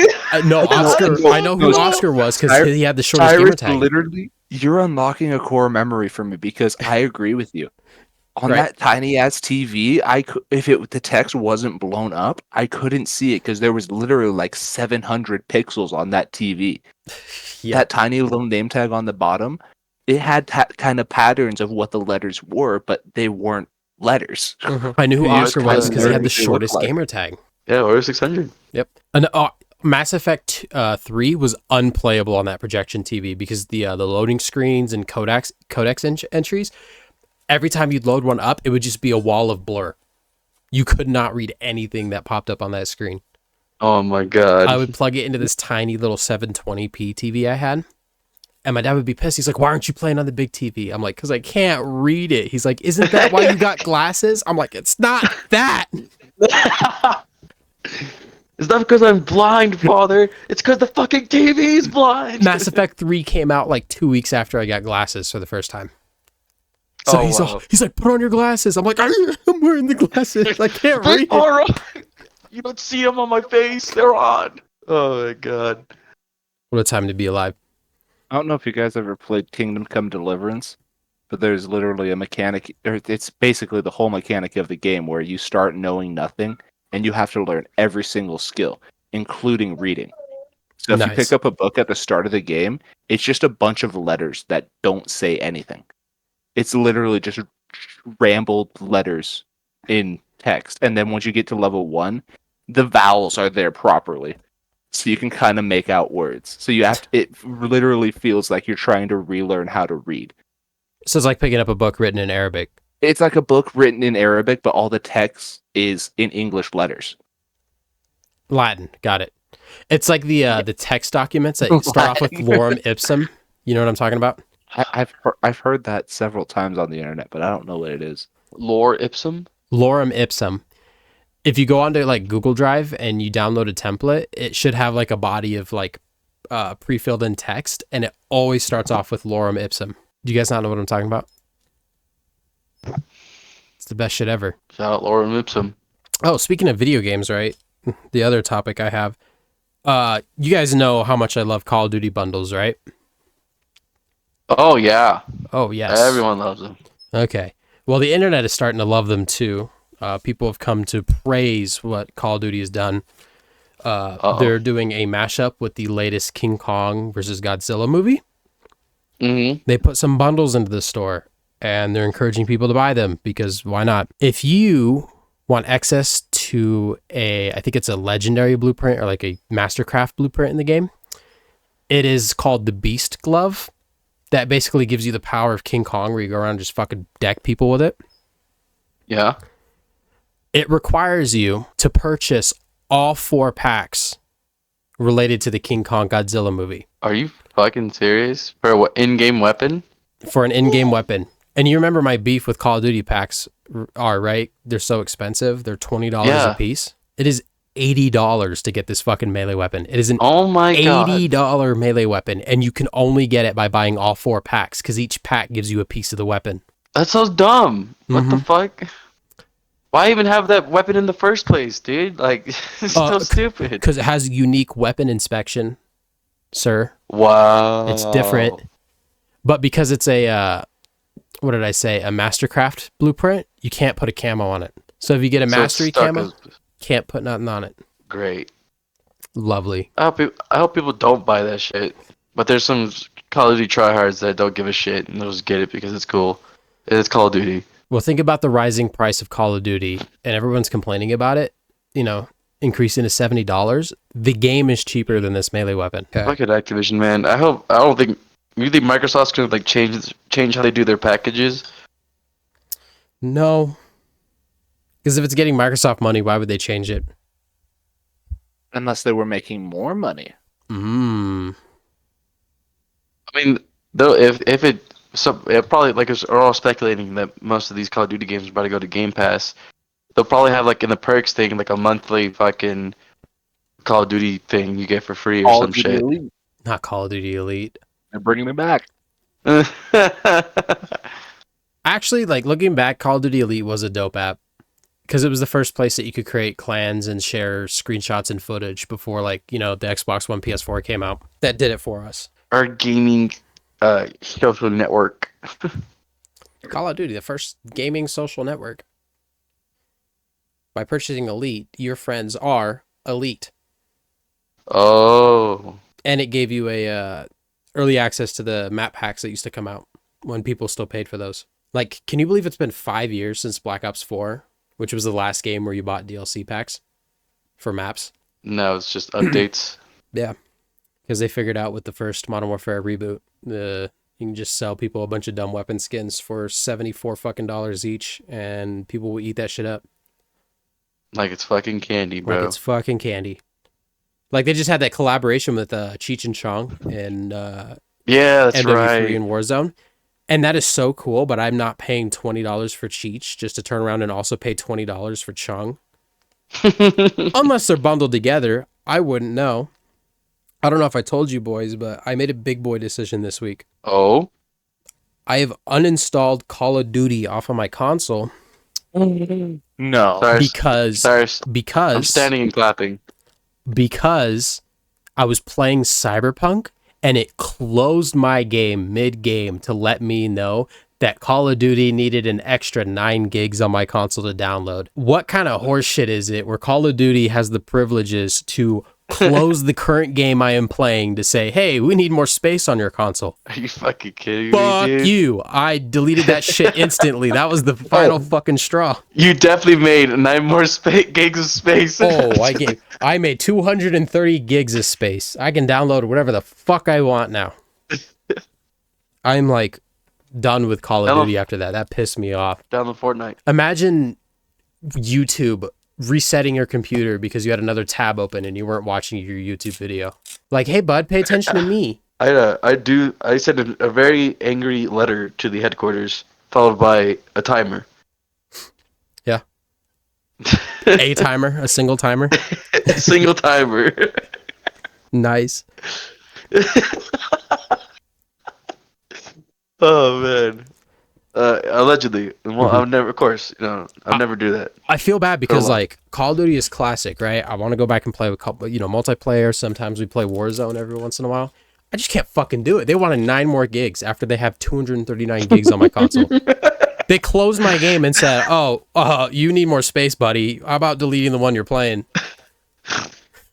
Speaker 2: No, Oscar.
Speaker 1: No,
Speaker 2: I know who
Speaker 1: no,
Speaker 2: Oscar was because
Speaker 1: Cyrus-
Speaker 2: he had the shortest gamer
Speaker 1: Cyrus,
Speaker 2: tag.
Speaker 1: literally, you're unlocking a core memory for me because I agree with you. On
Speaker 2: Right.
Speaker 1: that tiny ass TV, if the text wasn't blown up, I couldn't see it because there was literally like 700 pixels on that TV.
Speaker 2: Yeah.
Speaker 1: That tiny little name tag on the bottom, it had kind of patterns of what the letters were, but they weren't letters.
Speaker 2: I knew who
Speaker 1: You
Speaker 2: Oscar
Speaker 1: just
Speaker 2: was
Speaker 1: kinda
Speaker 2: because he had
Speaker 1: learned
Speaker 2: the
Speaker 1: what they look
Speaker 2: shortest
Speaker 1: like.
Speaker 2: gamer tag.
Speaker 3: Yeah, or 600.
Speaker 2: Yep. And Mass Effect 3 was unplayable on that projection TV because the loading screens and codex entries, every time you'd load one up, it would just be a wall of blur. You could not read anything that popped up on that screen.
Speaker 3: Oh my god.
Speaker 2: I would plug it into this tiny little 720p TV I had. And my dad would be pissed. He's like, why aren't you playing on the big TV? I'm like, because I can't read it. He's like, isn't that why you got glasses? I'm like, it's not that.
Speaker 3: It's not because I'm blind, Father. It's because the fucking TV's blind.
Speaker 2: Mass Effect 3 came out like 2 weeks after I got glasses for the first time. So he's like, put on your glasses. I'm like, I'm wearing the glasses. I can't
Speaker 3: They
Speaker 2: read.
Speaker 3: are on. You don't see them on my face. They're on. Oh my god.
Speaker 2: What a time to be alive.
Speaker 1: I don't know if you guys ever played Kingdom Come Deliverance, but there's literally a mechanic, or it's basically the whole mechanic of the game where you start knowing nothing and you have to learn every single skill, including reading. So if you pick
Speaker 2: Nice.
Speaker 1: up a book at the start of the game, it's just a bunch of letters that don't say anything. It's literally just rambled letters in text. And then once you get to level 1, the vowels are there properly. So you can kind of make out words. So you have to, it literally feels like you're trying to relearn how to read.
Speaker 2: So it's like picking up a book written in Arabic.
Speaker 1: It's like a book written in Arabic, but all the text is in English letters.
Speaker 2: Latin. Got it. It's like the text documents that start off with lorem ipsum. You know what I'm talking about?
Speaker 1: I've heard that several times on the internet, but I don't know what it is.
Speaker 3: Lore ipsum?
Speaker 2: Lorem ipsum. If you go onto like Google Drive and you download a template, it should have like a body of like pre-filled in text, and it always starts off with lorem ipsum. Do you guys not know what I'm talking about? It's the best shit ever.
Speaker 3: Shout out Lore ipsum.
Speaker 2: Oh, speaking of video games, right? The other topic I have. You guys know how much I love Call of Duty bundles, right?
Speaker 3: Oh yeah.
Speaker 2: Oh, yes.
Speaker 3: Everyone loves them.
Speaker 2: Okay. Well, the internet is starting to love them too. People have come to praise what Call of Duty has done. They're doing a mashup with the latest King Kong versus Godzilla movie.
Speaker 3: Mm-hmm.
Speaker 2: They put some bundles into the store, and they're encouraging people to buy them because why not? If you want access to I think it's a legendary blueprint or like a Mastercraft blueprint in the game, it is called the Beast Glove. That basically gives you the power of King Kong, where you go around and just fucking deck people with it.
Speaker 3: Yeah.
Speaker 2: It requires you to purchase all 4 packs related to the King Kong Godzilla movie
Speaker 3: Are you fucking serious? For what in-game weapon?
Speaker 2: for an in-game weapon. And you remember my beef with Call of Duty packs are, right? They're so expensive. They're $20 a piece. It is $80 to get this fucking melee weapon. It is an
Speaker 3: Oh my god.
Speaker 2: $80 melee weapon, and you can only get it by buying all 4 packs because each pack gives you a piece of the weapon.
Speaker 3: That's so dumb. What the
Speaker 2: Mhm.
Speaker 3: fuck? Why even have that weapon in the first place, dude? Like, it's so stupid.
Speaker 2: Because it has unique weapon inspection, sir.
Speaker 3: Wow.
Speaker 2: It's different. But because it's a, what did I say? A Mastercraft blueprint, you can't put a camo on it. So if you get a
Speaker 3: So it's
Speaker 2: Mastery
Speaker 3: stuck
Speaker 2: camo,
Speaker 3: as-
Speaker 2: can't put nothing on it.
Speaker 3: Great.
Speaker 2: Lovely.
Speaker 3: I hope people don't buy that shit. But there's some Call of Duty tryhards that don't give a shit and they'll just get it because it's cool. It's Call of Duty.
Speaker 2: Well, think about the rising price of Call of Duty, and everyone's complaining about it, you know, increasing to $70. The game is cheaper than this melee weapon. Okay.
Speaker 3: Fuck it, Activision, man. I don't think. You think Microsoft's gonna like change how they do their packages?
Speaker 2: No. Because if it's getting Microsoft money, why would they change it?
Speaker 1: Unless they were making more money.
Speaker 2: Mm.
Speaker 3: I mean, though, if it probably like we're all speculating that most of these Call of Duty games are about to go to Game Pass. They'll probably have like in the perks thing like a monthly fucking Call of Duty thing you get for free or
Speaker 1: Call
Speaker 3: some
Speaker 1: of Duty
Speaker 3: shit.
Speaker 1: Elite.
Speaker 2: Not Call of Duty Elite.
Speaker 1: They're bringing it back.
Speaker 2: Actually, like looking back, Call of Duty Elite was a dope app because it was the first place that you could create clans and share screenshots and footage before, like, you know, the Xbox One, PS4 came out. That did it for us.
Speaker 3: Our gaming social network.
Speaker 2: Call of Duty, the first gaming social network. By purchasing Elite, your friends are elite.
Speaker 3: Oh.
Speaker 2: And it gave you a early access to the map packs that used to come out when people still paid for those. Like, can you believe it's been 5 years since Black Ops 4, which was the last game where you bought DLC packs for maps?
Speaker 3: No, it's just updates.
Speaker 2: Yeah, because they figured out with the first Modern Warfare reboot, you can just sell people a bunch of dumb weapon skins for $74 fucking dollars each, and people will eat that shit up.
Speaker 3: Like it's fucking candy, bro.
Speaker 2: Like it's fucking candy. Like they just had that collaboration with Cheech and Chong and
Speaker 3: yeah, that's
Speaker 2: MW3
Speaker 3: right.
Speaker 2: and Warzone. And that is so cool, but I'm not paying $20 for Cheech just to turn around and also pay $20 for Chung. Unless they're bundled together, I wouldn't know. I don't know if I told you boys, but I made a big boy decision this week.
Speaker 3: Oh,
Speaker 2: I have uninstalled Call of Duty off of my console
Speaker 1: No.
Speaker 3: Cyrus, I'm standing and clapping.
Speaker 2: because I was playing Cyberpunk and it closed my game mid-game to let me know that Call of Duty needed an extra 9 gigs on my console to download. What kind of horseshit is it where Call of Duty has the privileges to close the current game I am playing to say, hey, we need more space on your console?
Speaker 3: Are you fucking kidding
Speaker 2: Fuck
Speaker 3: me, dude?
Speaker 2: you. I deleted that shit instantly. That was the final fucking straw.
Speaker 3: You definitely made 9 more gigs of space.
Speaker 2: I made 230 gigs of space. I can download whatever the fuck I want now. I'm like done with Call of Duty after that. That pissed me off.
Speaker 3: Download Fortnite.
Speaker 2: Imagine YouTube resetting your computer because you had another tab open and you weren't watching your YouTube video. Like, hey bud, pay attention to me.
Speaker 3: I sent a very angry letter to the headquarters, followed by a timer.
Speaker 2: Yeah. A timer, a single timer.
Speaker 3: A single timer.
Speaker 2: Nice.
Speaker 3: Oh man. Allegedly. Well, I would never, of course, I'd never do that.
Speaker 2: I feel bad because like Call of Duty is classic, right? I want to go back and play with multiplayer. Sometimes we play Warzone every once in a while. I just can't fucking do it. They wanted 9 more gigs after they have 239 gigs on my console. They closed my game and said, "Oh, you need more space, buddy. How about deleting the one you're playing?"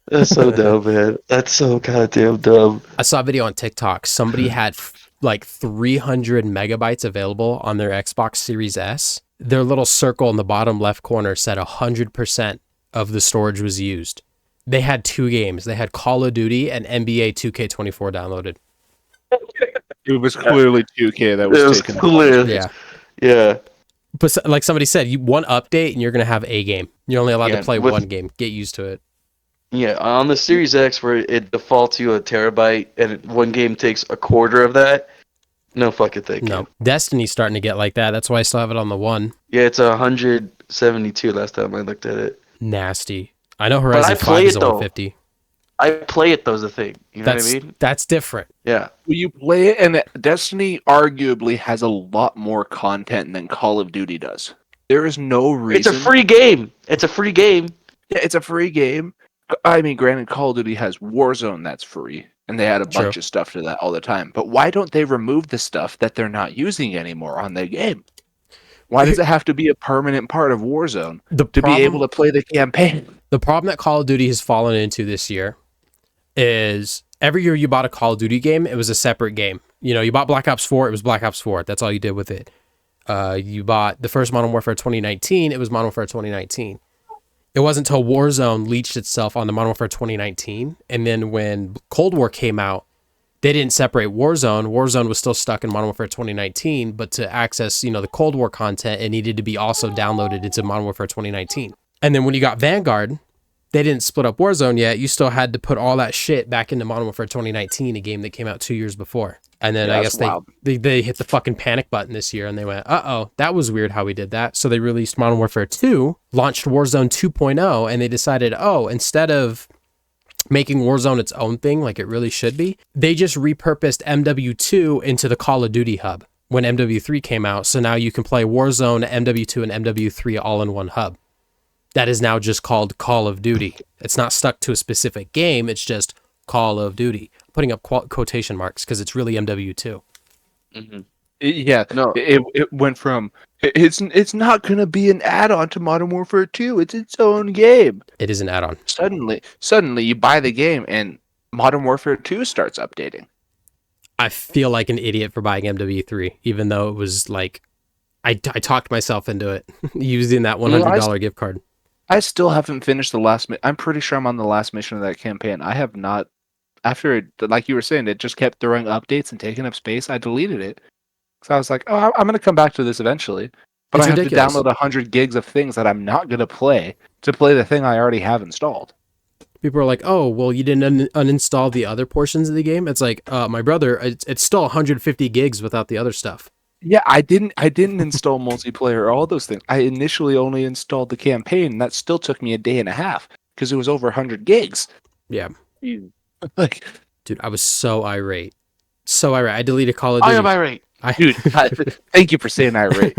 Speaker 3: That's so dumb, man. That's so goddamn dumb.
Speaker 2: I saw a video on TikTok. Somebody had like 300 megabytes available on their Xbox Series S. Their little circle in the bottom left corner said 100% of the storage was used. They had 2 games. They had Call of Duty and NBA 2K24 downloaded.
Speaker 1: It was clearly 2K that was taken.
Speaker 3: Clearly. Yeah.
Speaker 2: But like somebody said, one update and you're going to have a game. You're only allowed to play one game. Get used to it.
Speaker 3: Yeah, on the Series X where it defaults you a terabyte and one game takes a quarter of that, no fucking thing.
Speaker 2: No. Destiny's starting to get like that. That's why I still have it on the 1.
Speaker 3: Yeah, it's 172 last time I looked at it.
Speaker 2: Nasty. I know Horizon 5 is only 50.
Speaker 3: I play it though, is the thing. You know what I mean?
Speaker 2: That's different.
Speaker 3: Yeah.
Speaker 1: Well, you play it, and Destiny arguably has a lot more content than Call of Duty does. There is no reason.
Speaker 3: It's a free game. It's a free game.
Speaker 1: Yeah, it's a free game. I mean, granted, Call of Duty has Warzone that's free, and they add a bunch of stuff to that all the time. But why don't they remove the stuff that they're not using anymore on their game? Why does it have to be a permanent part of Warzone to be able to play the campaign?
Speaker 2: The problem that Call of Duty has fallen into this year is every year you bought a Call of Duty game, it was a separate game. You bought Black Ops 4, it was Black Ops 4. That's all you did with it. You bought the first Modern Warfare 2019, it was Modern Warfare 2019. It wasn't until Warzone leached itself on the Modern Warfare 2019, and then when Cold War came out, they didn't separate Warzone. Warzone was still stuck in Modern Warfare 2019, but to access, the Cold War content, it needed to be also downloaded into Modern Warfare 2019. And then when you got Vanguard, they didn't split up Warzone yet. You still had to put all that shit back into Modern Warfare 2019, a game that came out 2 years before. And then I guess they hit the fucking panic button this year and they went, that was weird how we did that. So they released Modern Warfare 2, launched Warzone 2.0, and they decided, instead of making Warzone its own thing like it really should be, they just repurposed MW2 into the Call of Duty hub when MW3 came out. So now you can play Warzone, MW2, and MW3 all in one hub. That is now just called Call of Duty. It's not stuck to a specific game. It's just Call of Duty. I'm putting up quotation marks because it's really MW2.
Speaker 3: Mm-hmm.
Speaker 1: It went from it's not going to be an add-on to Modern Warfare 2. It's its own game.
Speaker 2: It is an add-on.
Speaker 1: Suddenly you buy the game and Modern Warfare 2 starts updating.
Speaker 2: I feel like an idiot for buying MW3, even though it was like I talked myself into it using that $100 gift card.
Speaker 1: I still haven't finished the last. I'm pretty sure I'm on the last mission of that campaign. I have not. After it, like you were saying, it just kept throwing updates and taking up space. I deleted it. So I was like, I'm going to come back to this eventually. But I have to download 100 gigs of things that I'm not going to play the thing I already have installed.
Speaker 2: People are like, well, you didn't uninstall the other portions of the game? It's like, my brother, it's still 150 gigs without the other stuff.
Speaker 1: Yeah, I didn't install multiplayer or all those things. I initially only installed the campaign, and that still took me a day and a half because it was over 100 gigs.
Speaker 2: Yeah.
Speaker 1: Like,
Speaker 2: Dude, I was so irate. So irate. I deleted Call of
Speaker 3: I
Speaker 2: Duty.
Speaker 3: am irate.
Speaker 1: dude, thank you for saying irate.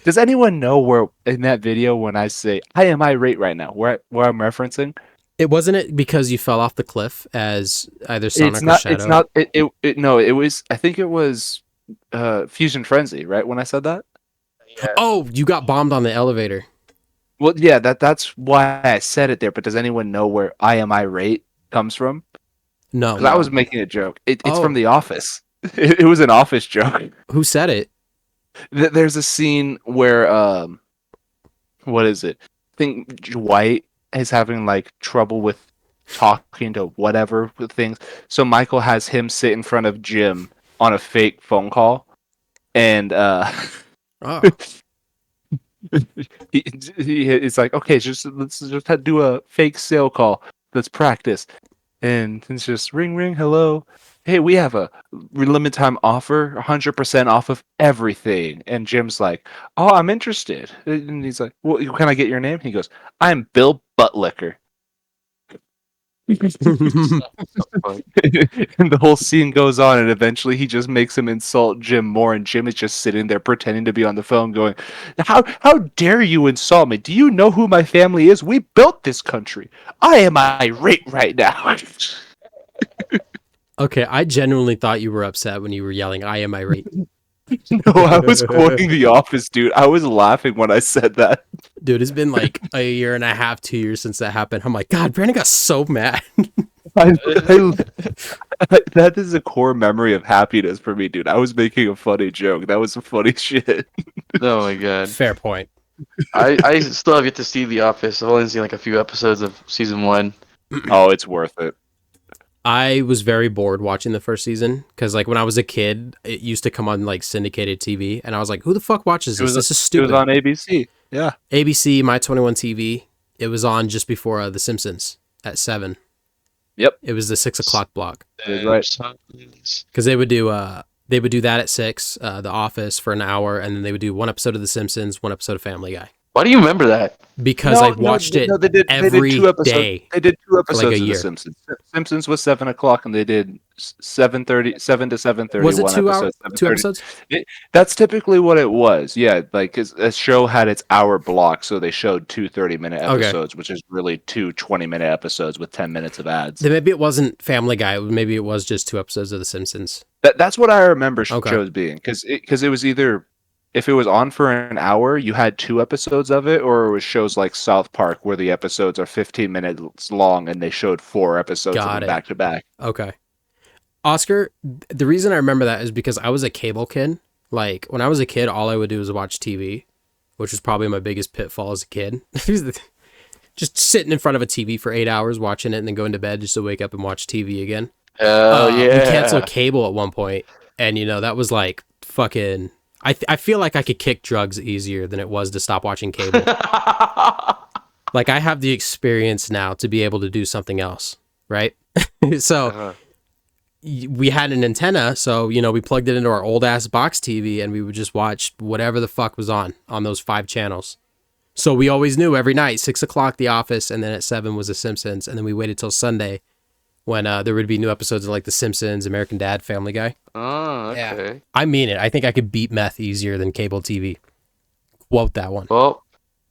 Speaker 1: Does anyone know where in that video when I say I am irate right now, where I'm referencing?
Speaker 2: It wasn't it because you fell off the cliff as either
Speaker 1: It's
Speaker 2: Sonic or
Speaker 1: not. It's
Speaker 2: Shadow?
Speaker 1: not. No. It was. I think it was Fusion Frenzy, right? When I said that.
Speaker 3: Yeah.
Speaker 2: Oh, you got bombed on the elevator.
Speaker 1: Well, yeah. That's why I said it there. But does anyone know where I am irate comes from?
Speaker 2: No.
Speaker 1: Because I
Speaker 3: No.
Speaker 1: was making a joke. It's from
Speaker 2: Oh,
Speaker 1: The Office. It was an Office joke.
Speaker 2: who said it?
Speaker 1: There's a scene where what is it? I think Dwight is having like trouble with talking to whatever with things. So Michael has him sit in front of Jim on a fake phone call, and
Speaker 2: Oh.
Speaker 1: it's like, okay, let's just do a fake sale call. Let's practice, and it's just ring ring, hello. Hey, we have a limited time offer, 100% off of everything. And Jim's like, oh, I'm interested. And he's like, well, can I get your name? He goes, I'm Bill Buttlicker.
Speaker 3: Fuck.
Speaker 1: And the whole scene goes on, and eventually he just makes him insult Jim more, and Jim is just sitting there pretending to be on the phone, going, "How dare you insult me? Do you know who my family is? We built this country. I am irate right now."
Speaker 2: Okay, I genuinely thought you were upset when you were yelling, I am irate.
Speaker 1: No, I was quoting The Office, dude. I was laughing when I said that.
Speaker 2: Dude, it's been like a year and a half, 2 years since that happened. I'm like, God, Brandon got so mad.
Speaker 1: That is a core memory of happiness for me, dude. I was making a funny joke. That was some funny shit.
Speaker 3: Oh my god.
Speaker 2: Fair point.
Speaker 3: I still have yet to see The Office. I've only seen like a few episodes of season 1.
Speaker 1: Oh, it's worth it.
Speaker 2: I was very bored watching the first season because, like, when I was a kid, it used to come on like syndicated TV, and I was like, "Who the fuck watches this? This is
Speaker 1: It
Speaker 2: stupid."
Speaker 1: was on ABC. Yeah.
Speaker 2: ABC, My 21 TV. It was on just before The Simpsons at 7.
Speaker 1: Yep.
Speaker 2: It was the 6 o'clock block
Speaker 1: Right.
Speaker 2: because they would do that at 6, The Office for an hour, and then they would do one episode of The Simpsons, one episode of Family Guy.
Speaker 3: Why do you remember that?
Speaker 2: Because I watched it
Speaker 1: they did
Speaker 2: every
Speaker 1: 2 episodes.
Speaker 2: day.
Speaker 1: They did 2
Speaker 2: like,
Speaker 1: episodes
Speaker 2: a
Speaker 1: of The
Speaker 2: year.
Speaker 1: Simpsons. Simpsons was 7 o'clock, and they did 7:30, 7 to 7:30.
Speaker 2: Was it 2 hours?
Speaker 1: 7:30.
Speaker 2: 2 episodes?
Speaker 1: That's typically what it was. Yeah, like a show had its hour block, so they showed 2 30-minute episodes, which is really 2 20-minute episodes with 10 minutes of ads.
Speaker 2: Then maybe it wasn't Family Guy. Maybe it was just 2 episodes of The Simpsons.
Speaker 1: That's what I remember
Speaker 2: Okay.
Speaker 1: shows being, because it was either, if it was on for an hour, you had 2 episodes of it, or it was shows like South Park where the episodes are 15 minutes long and they showed 4 episodes of
Speaker 2: Got
Speaker 1: them
Speaker 2: it.
Speaker 1: back to back.
Speaker 2: Okay. Oscar, the reason I remember that is because I was a cable kid. Like, when I was a kid, all I would do was watch TV, which was probably my biggest pitfall as a kid. Just sitting in front of a TV for 8 hours, watching it, and then going to bed just to wake up and watch TV again.
Speaker 3: Oh
Speaker 2: We
Speaker 3: yeah.
Speaker 2: canceled cable at one point, and, that was like fucking... I feel like I could kick drugs easier than it was to stop watching cable. Like, I have the experience now to be able to do something else, right? So we had an antenna, so we plugged it into our old ass box TV, and we would just watch whatever the fuck was on those 5 channels. So we always knew every night, 6 o'clock The Office, and then at 7 was The Simpsons, and then we waited till Sunday when there would be new episodes of like The Simpsons, American Dad, Family Guy.
Speaker 3: Oh, okay.
Speaker 2: Yeah. I mean it. I think I could beat meth easier than cable TV. Quote that one.
Speaker 3: Well,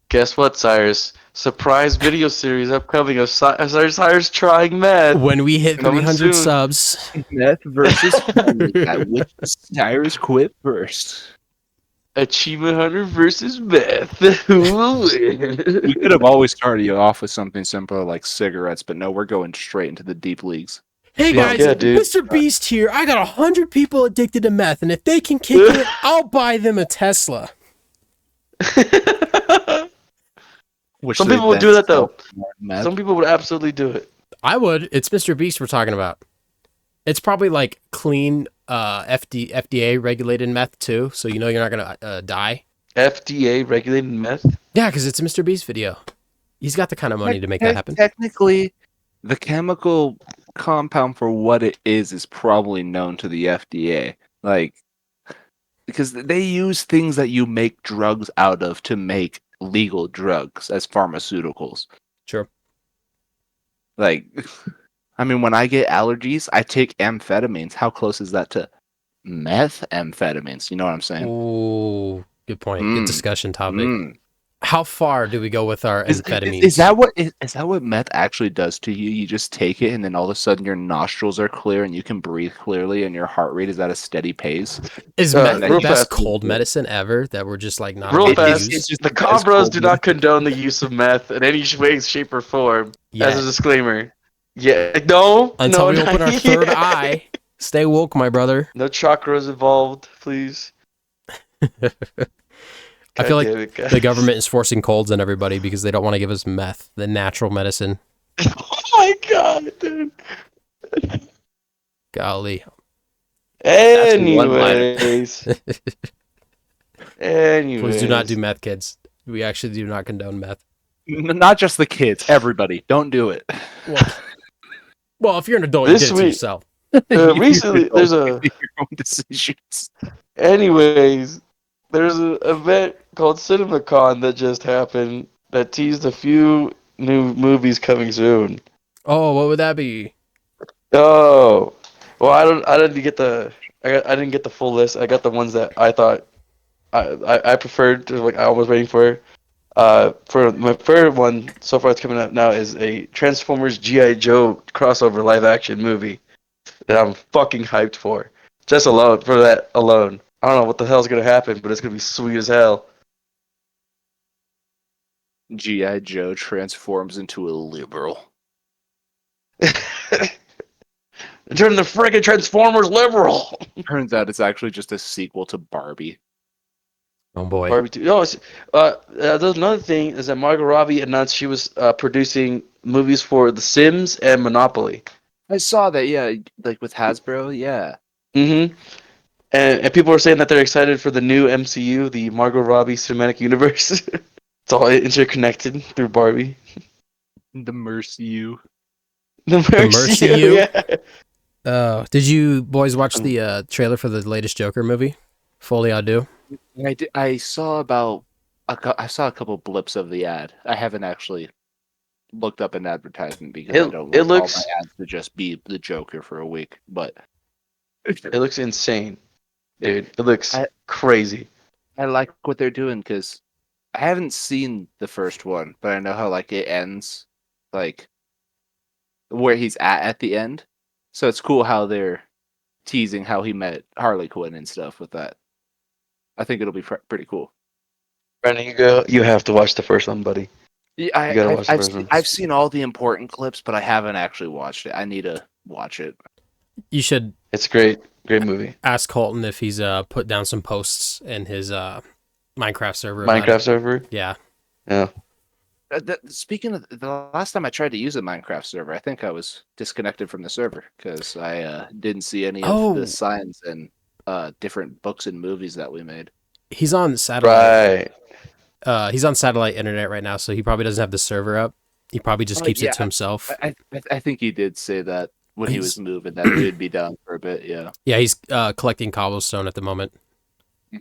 Speaker 3: guess what, Cyrus? Surprise video series upcoming of Cyrus trying meth.
Speaker 2: When we hit
Speaker 3: Coming
Speaker 2: 300
Speaker 3: soon.
Speaker 2: subs,
Speaker 1: Meth versus Family Guy. Which Cyrus quit first?
Speaker 3: Achievement Hunter versus meth. Who will win?
Speaker 1: We could have always started you off with something simpler like cigarettes, but no, we're going straight into the deep leagues.
Speaker 2: hey guys,
Speaker 3: Yeah, dude.
Speaker 2: Mr. Beast here. I got 100 people addicted to meth, and if they can kick it, I'll buy them a Tesla.
Speaker 1: Which
Speaker 3: Some
Speaker 1: they
Speaker 3: people would
Speaker 1: then
Speaker 3: do that, though.
Speaker 1: sell for more meth.
Speaker 3: Some people would absolutely do it.
Speaker 2: I would. It's Mr. Beast we're talking about. It's probably like clean FDA regulated meth too, so you're not gonna die.
Speaker 3: FDA regulated meth?
Speaker 2: Yeah, because it's a Mr. Beast video. He's got the kind of money to make that happen.
Speaker 1: Technically, the chemical compound for what it is probably known to the FDA. Like, because they use things that you make drugs out of to make legal drugs as pharmaceuticals.
Speaker 2: Sure.
Speaker 1: Like, I mean, when I get allergies, I take amphetamines. How close is that to methamphetamines? You know what I'm saying?
Speaker 2: Ooh, good point. Good
Speaker 1: Mm,
Speaker 2: discussion topic.
Speaker 1: mm.
Speaker 2: How far do we go with our
Speaker 1: Is
Speaker 2: amphetamines?
Speaker 1: that what meth actually does to you? You just take it, and then all of a sudden your nostrils are clear, and you can breathe clearly, and your heart rate is at a steady pace.
Speaker 2: Is meth the
Speaker 3: real
Speaker 2: best
Speaker 3: fast.
Speaker 2: cold medicine ever that we're just like not
Speaker 3: Real
Speaker 2: allowed to
Speaker 3: fast.
Speaker 2: use?
Speaker 1: just
Speaker 3: The
Speaker 1: the best
Speaker 3: Cabras
Speaker 1: cold
Speaker 3: do not
Speaker 1: medicine.
Speaker 3: condone the use of meth in any way, shape, or form. As a
Speaker 2: Yeah.
Speaker 3: disclaimer. Yeah. No.
Speaker 2: Until
Speaker 3: No.
Speaker 2: we
Speaker 3: Not
Speaker 2: open our third eye. Stay woke, my brother.
Speaker 3: No chakras involved, please.
Speaker 2: I feel like
Speaker 3: damn it, guys.
Speaker 2: the government is forcing colds on everybody because they don't want to give us meth, the natural medicine.
Speaker 3: Oh my god, dude.
Speaker 2: Golly.
Speaker 1: one-liner.
Speaker 3: Anyways.
Speaker 2: Please do not do meth, kids. We actually do not condone meth.
Speaker 1: Not just the kids, everybody. Don't do it.
Speaker 2: Well, if you're an adult, you
Speaker 3: This
Speaker 2: did it to
Speaker 3: week-
Speaker 2: yourself.
Speaker 3: recently, there's a.
Speaker 1: Make your own decisions.
Speaker 3: Anyways, there's an event called CinemaCon that just happened that teased a few new movies coming soon.
Speaker 2: Oh, what would that be?
Speaker 3: Oh, well, I didn't get I didn't get the full list. I got the ones that I thought I preferred. To, like I was waiting for. For my favorite one so far that's coming out now is a Transformers G.I. Joe crossover live action movie that I'm fucking hyped for. Just alone for that alone. I don't know what the hell's gonna happen, but it's gonna be sweet as hell.
Speaker 1: G.I. Joe transforms into a liberal.
Speaker 3: Turn the friggin' Transformers liberal.
Speaker 1: Turns out it's actually just a sequel to Barbie.
Speaker 2: Oh boy.
Speaker 3: Barbie 2. No, there's another thing is that Margot Robbie announced she was producing movies for The Sims and Monopoly.
Speaker 1: I saw that, yeah, like with Hasbro, yeah.
Speaker 3: Mm-hmm. And people are saying that they're excited for the new MCU, the Margot Robbie cinematic universe. It's all interconnected through Barbie.
Speaker 1: The Mercy You.
Speaker 3: The
Speaker 2: Mercy You?
Speaker 3: Yeah.
Speaker 2: Did you boys watch the trailer for the latest Joker movie? Fully Ado?
Speaker 1: I saw I saw a couple blips of the ad. I haven't actually looked up an advertisement because I don't want all my ads to just be the Joker for a week. But
Speaker 3: it looks insane, dude. It looks crazy.
Speaker 1: I like what they're doing because I haven't seen the first one, but I know how like it ends, like where he's at the end. So it's cool how they're teasing how he met Harley Quinn and stuff with that. I think it'll be pretty cool.
Speaker 3: Brandon, you have to watch the first one, buddy.
Speaker 1: Yeah,
Speaker 3: You gotta watch the first one.
Speaker 1: I've seen all the important clips, but I haven't actually watched it. I need to watch it.
Speaker 2: You should
Speaker 3: It's great movie.
Speaker 2: ask Colton if he's put down some posts in his Minecraft server.
Speaker 3: Minecraft server.
Speaker 2: Yeah.
Speaker 3: Yeah.
Speaker 1: Speaking of the last time I tried to use a Minecraft server, I think I was disconnected from the server because I didn't see any of the signs and different books and movies that we made.
Speaker 2: He's on satellite.
Speaker 3: Right.
Speaker 2: He's on satellite internet right now, so he probably doesn't have the server up. He probably just keeps it to himself.
Speaker 1: I think he did say that when he was moving that it would be down for a bit. Yeah.
Speaker 2: Yeah, he's collecting cobblestone at the moment.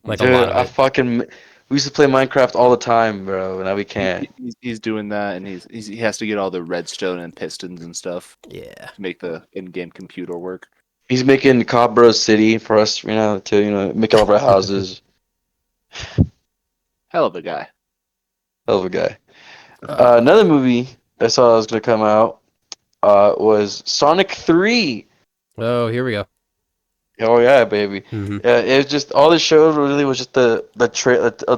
Speaker 2: Like
Speaker 3: Dude,
Speaker 2: a lot of it.
Speaker 3: We used to play Minecraft all the time, bro. Now we can't.
Speaker 1: He's doing that, and he has to get all the redstone and pistons and stuff.
Speaker 2: Yeah.
Speaker 1: To make the in-game computer work.
Speaker 3: He's making Cobra City for us, to make all of our houses.
Speaker 1: Hell of a guy.
Speaker 3: Hell of a guy. Another movie I saw was gonna come out was Sonic 3.
Speaker 2: Oh, here we go.
Speaker 3: Oh yeah, baby.
Speaker 2: Mm-hmm.
Speaker 3: It was just all the show really was just a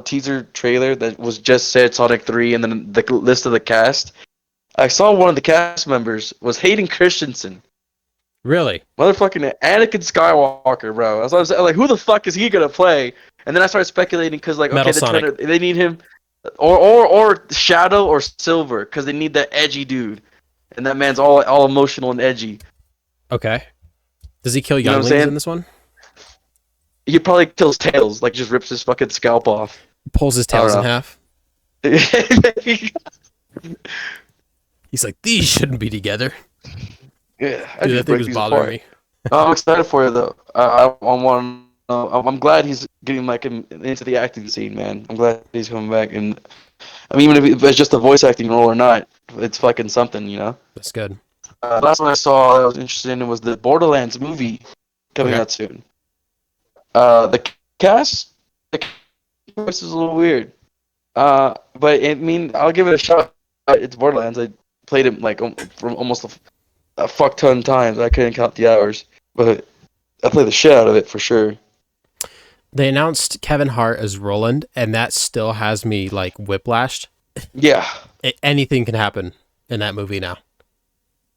Speaker 3: teaser trailer that was just said Sonic 3 and then the list of the cast. I saw one of the cast members was Hayden Christensen.
Speaker 2: Really?
Speaker 3: Motherfucking Anakin Skywalker, bro. I was like, who the fuck is he gonna play? And then I started speculating because like,
Speaker 2: Metal
Speaker 3: okay, they need him, or Shadow or Silver because they need that edgy dude, and that man's all emotional and edgy.
Speaker 2: Okay. Does he kill
Speaker 3: You know what I'm
Speaker 2: younglings
Speaker 3: saying?
Speaker 2: in this one?
Speaker 3: He probably kills Tails, like just rips his fucking scalp off.
Speaker 2: Pulls his tails in half. He's like, these shouldn't be together.
Speaker 3: Yeah,
Speaker 2: Dude, that thing was bothering me.
Speaker 3: I'm excited for you though. I want I'm glad he's getting like into the acting scene, man. I'm glad he's coming back, and I mean, even if it's just a voice acting role or not, it's fucking something, you know.
Speaker 2: That's good.
Speaker 3: Last one I saw that I was interested in was the Borderlands movie coming
Speaker 2: Okay.
Speaker 3: out soon. The cast, the cast is a little weird. But I mean, I'll give it a shot. It's Borderlands. I played it like from almost a fuck ton of times. I couldn't count the hours, but I played the shit out of it for sure.
Speaker 2: They announced Kevin Hart as Roland, and that still has me like whiplashed.
Speaker 3: Yeah.
Speaker 2: Anything can happen in that movie now.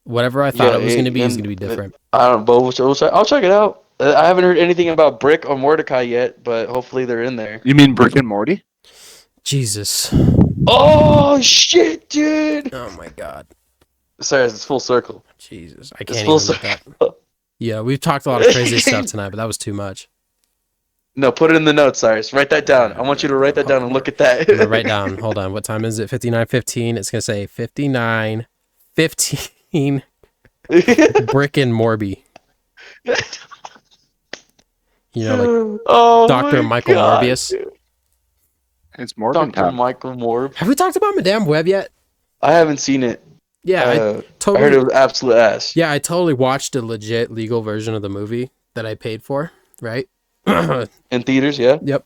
Speaker 2: Whatever I thought it was going to be is going to be different.
Speaker 3: I don't know, but I'll check it out. I haven't heard anything about Brick or Mordecai yet, but hopefully they're in there.
Speaker 1: You mean Brick and Morty?
Speaker 2: Jesus.
Speaker 3: Oh shit, dude!
Speaker 2: Oh my god.
Speaker 3: Sorry, it's full circle.
Speaker 2: Jesus. I
Speaker 3: It's
Speaker 2: can't
Speaker 3: full
Speaker 2: even with that.
Speaker 3: circle.
Speaker 2: Yeah, we've talked a lot of crazy stuff tonight, but that was too much.
Speaker 3: No, put it in the notes, Cyrus. Write that down. I want you to write that down and look at that.
Speaker 2: I'm gonna write down. Hold on. What time is it? 59:15. It's gonna say 59:15. Brick and Morby. You know, like
Speaker 3: oh
Speaker 2: Dr. Michael
Speaker 3: God,
Speaker 2: Morbius.
Speaker 3: dude.
Speaker 1: It's Morgan
Speaker 3: Dr.
Speaker 1: time.
Speaker 3: Michael Morb.
Speaker 2: Have we talked about Madame Web yet?
Speaker 3: I haven't seen it.
Speaker 2: Yeah,
Speaker 3: I
Speaker 2: I
Speaker 3: heard
Speaker 2: totally.
Speaker 3: it was absolute ass.
Speaker 2: Yeah, I totally watched a legit legal version of the movie that I paid for. Right.
Speaker 3: In theaters, yeah.
Speaker 2: Yep.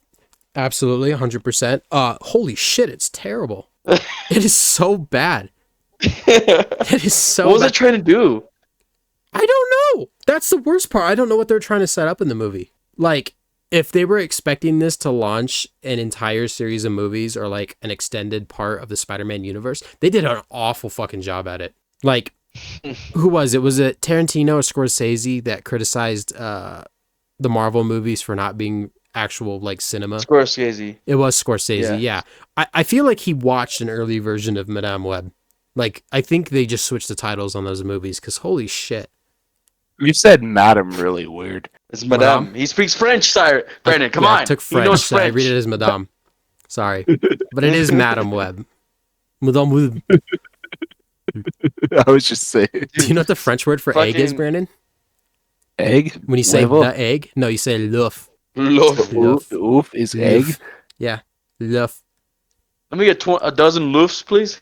Speaker 2: Absolutely, 100%. Holy shit, it's terrible. It is so bad. It is so
Speaker 3: What was
Speaker 2: bad.
Speaker 3: it trying to do?
Speaker 2: I don't know. That's the worst part. I don't know what they're trying to set up in the movie. Like, if they were expecting this to launch an entire series of movies or like an extended part of the Spider-Man universe, they did an awful fucking job at it. Like, who was it? Was it Tarantino or Scorsese that criticized the Marvel movies for not being actual like cinema?
Speaker 3: Scorsese.
Speaker 2: It was Scorsese,
Speaker 3: Yeah.
Speaker 2: yeah. I feel like he watched an early version of Madame Web. Like, I think they just switched the titles on those movies because holy shit.
Speaker 1: You said Madam really weird.
Speaker 3: It's Madame.
Speaker 2: Madame?
Speaker 3: He speaks French, Cyrus. Brandon, come
Speaker 2: Yeah,
Speaker 3: on.
Speaker 2: I took
Speaker 3: He knows
Speaker 2: French, so I read it as Madame. Sorry. But it is Madame Web. Madame Web.
Speaker 1: I was just saying.
Speaker 2: Do you know what the French word for egg is,
Speaker 3: Fucking-
Speaker 2: Brandon?
Speaker 1: Egg?
Speaker 2: When you say
Speaker 1: Huevo?
Speaker 2: the egg, no, you say l'œuf.
Speaker 3: Loaf.
Speaker 1: Oof is egg.
Speaker 2: L'œuf. Yeah, l'œuf.
Speaker 3: Let me get a dozen loofs, please.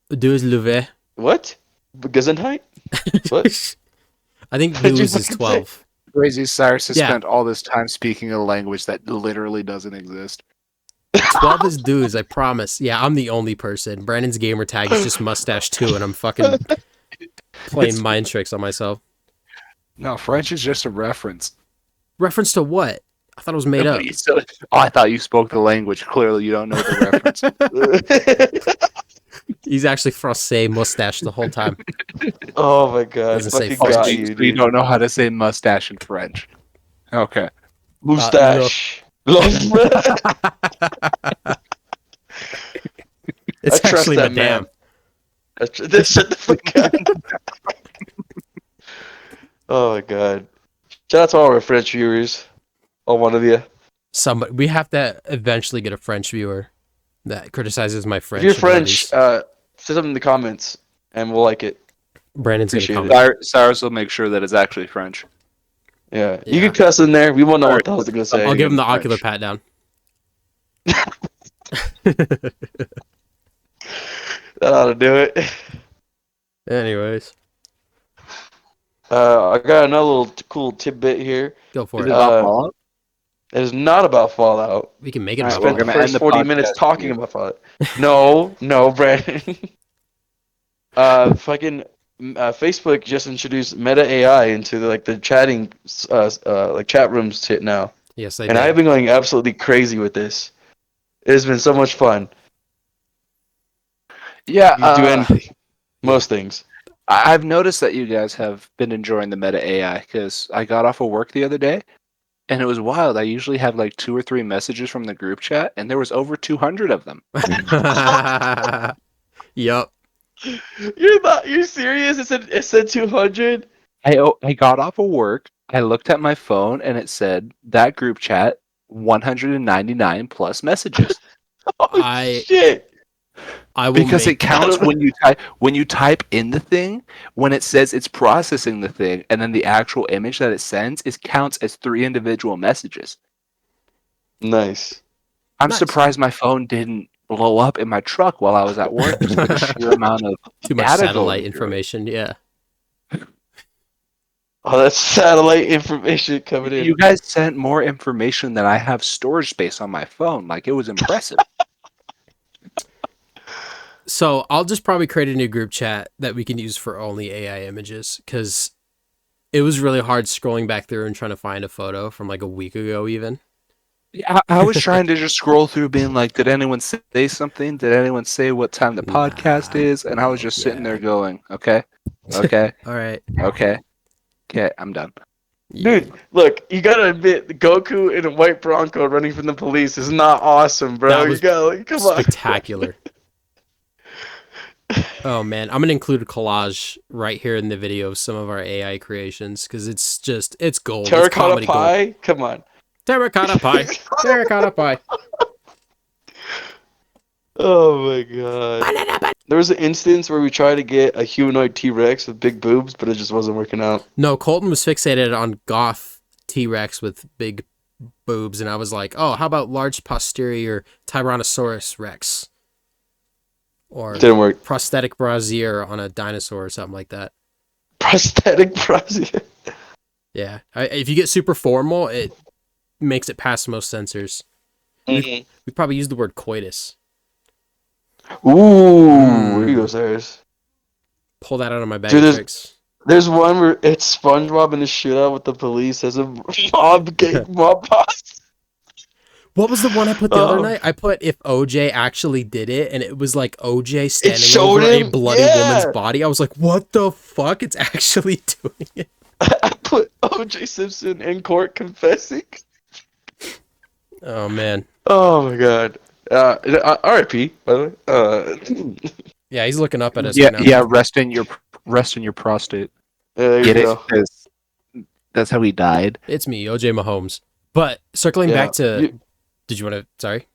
Speaker 2: Deux levé.
Speaker 3: What? Gesundheit? What?
Speaker 2: I think
Speaker 3: What'd you
Speaker 2: deux is
Speaker 3: fucking
Speaker 2: 12.
Speaker 1: Crazy Cyrus has
Speaker 2: Yeah.
Speaker 1: spent all this time speaking a language that literally doesn't exist.
Speaker 2: 12 is dudes, I promise. Yeah, I'm the only person. Brandon's gamer tag is just mustache too, and I'm fucking playing mind tricks on myself.
Speaker 1: No, French is just a reference.
Speaker 2: Reference to what? I thought it was made up.
Speaker 1: Oh, I thought you spoke the language. Clearly, you don't know the reference.
Speaker 2: He's actually Francais mustache the whole time.
Speaker 3: Oh my god.
Speaker 2: Doesn't say
Speaker 3: Fucking got
Speaker 2: French.
Speaker 3: you,
Speaker 1: So you
Speaker 3: dude.
Speaker 1: don't know how to say mustache in French. Okay.
Speaker 3: Mustache.
Speaker 2: It's
Speaker 3: I trust
Speaker 2: actually
Speaker 3: that
Speaker 2: Madame.
Speaker 3: man. Shut the fuck up. Oh my god. Shout out to all our French viewers. All one of you.
Speaker 2: Somebody, we have to eventually get a French viewer that criticizes my French.
Speaker 3: If you're French,
Speaker 2: abilities.
Speaker 3: say something in the comments and we'll like it.
Speaker 2: Brandon's gonna
Speaker 3: appreciate
Speaker 2: comment.
Speaker 1: Cyrus will make sure that it's actually French.
Speaker 3: Yeah.
Speaker 2: Yeah.
Speaker 3: You can cuss in there. We won't know what the hell they're gonna say.
Speaker 2: I'll give him the
Speaker 1: French.
Speaker 2: ocular pat down.
Speaker 3: That ought to do it.
Speaker 2: Anyways,
Speaker 3: I got another little cool tidbit here.
Speaker 2: go for
Speaker 1: Is
Speaker 2: it.
Speaker 1: it about
Speaker 3: Uh,
Speaker 1: Fallout?
Speaker 3: It is not about Fallout.
Speaker 2: We can make it
Speaker 3: I
Speaker 2: about
Speaker 1: we're
Speaker 3: spent the
Speaker 1: gonna
Speaker 2: Fallout.
Speaker 1: end
Speaker 3: first
Speaker 1: the
Speaker 3: 40
Speaker 1: podcast
Speaker 3: minutes
Speaker 1: with
Speaker 3: talking
Speaker 1: you.
Speaker 3: about Fallout. No, Brandon. Fucking Facebook just introduced Meta AI into the chatting like chat rooms shit now,
Speaker 2: Yes, I
Speaker 3: and
Speaker 2: did.
Speaker 3: I've been going absolutely crazy with this. It has been so much fun.
Speaker 1: Yeah,
Speaker 3: You can do anything, most things.
Speaker 1: I've noticed that you guys have been enjoying the Meta AI because I got off of work the other day, and it was wild. I usually have like 2 or 3 messages from the group chat, and there was over 200 of them.
Speaker 2: Yup.
Speaker 3: You're serious? It said 200.
Speaker 1: I got off of work. I looked at my phone, and it said that group chat 199 plus messages.
Speaker 3: Oh
Speaker 2: I-
Speaker 3: shit!
Speaker 2: I will
Speaker 1: Because it
Speaker 2: make
Speaker 1: counts when you type in the thing, when it says it's processing the thing, and then the actual image that it sends counts as 3 individual messages.
Speaker 3: Nice.
Speaker 1: I'm
Speaker 2: Nice.
Speaker 1: surprised my phone didn't blow up in my truck while I was at work just for the sheer amount of
Speaker 2: too much
Speaker 1: data
Speaker 2: satellite
Speaker 1: going through it.
Speaker 2: information. Yeah.
Speaker 3: Oh, that's satellite information coming in.
Speaker 1: You guys sent more information than I have storage space on my phone. Like, it was impressive.
Speaker 2: So I'll just probably create a new group chat that we can use for only AI images, because it was really hard scrolling back through and trying to find a photo from like a week ago even.
Speaker 1: Yeah, I was trying to just scroll through being like, did anyone say something? Did anyone say what time the podcast is? And I was just sitting there going, okay, okay,
Speaker 2: All right.
Speaker 1: okay, I'm done.
Speaker 3: Dude, look, you gotta admit, Goku in a white Bronco running from the police is not awesome, bro.
Speaker 2: That
Speaker 3: You
Speaker 2: was
Speaker 3: gotta, like, come on.
Speaker 2: spectacular. Oh man, I'm gonna include a collage right here in the video of some of our AI creations, because it's gold. It's
Speaker 3: Terracotta
Speaker 2: comedy
Speaker 3: pie?
Speaker 2: gold.
Speaker 3: Come on.
Speaker 2: Terracotta pie. Terracotta pie.
Speaker 3: Oh my god. There was an instance where we tried to get a humanoid T-Rex with big boobs, but it just wasn't working out.
Speaker 2: No, Colton was fixated on goth T-Rex with big boobs, and I was like, oh, how about large posterior Tyrannosaurus Rex? Or
Speaker 3: Didn't work.
Speaker 2: prosthetic brassiere on a dinosaur or something like that.
Speaker 3: Prosthetic brassiere.
Speaker 2: Yeah. If you get super formal, it makes it past most sensors. We probably use the word coitus.
Speaker 3: Ooh, here you go, Cyrus.
Speaker 2: Pull that out of my bag
Speaker 3: Dude,
Speaker 2: of tricks.
Speaker 3: There's one where it's SpongeBob in a shootout with the police as a mob boss.
Speaker 2: What was the one I put the other night? I put if OJ actually did it, and it was like OJ standing over a bloody woman's body. I was like, what the fuck? It's actually doing it.
Speaker 3: I put OJ Simpson in court confessing.
Speaker 2: Oh, man.
Speaker 3: Oh, my God. R.I.P., by the way.
Speaker 2: Yeah, he's looking up at us right now.
Speaker 1: Yeah, rest in your prostate.
Speaker 3: There
Speaker 1: Get
Speaker 3: you
Speaker 1: it?
Speaker 3: go.
Speaker 1: 'Cause that's how he died.
Speaker 2: It's me, OJ Mahomes. But circling back to... Did you want to... Sorry?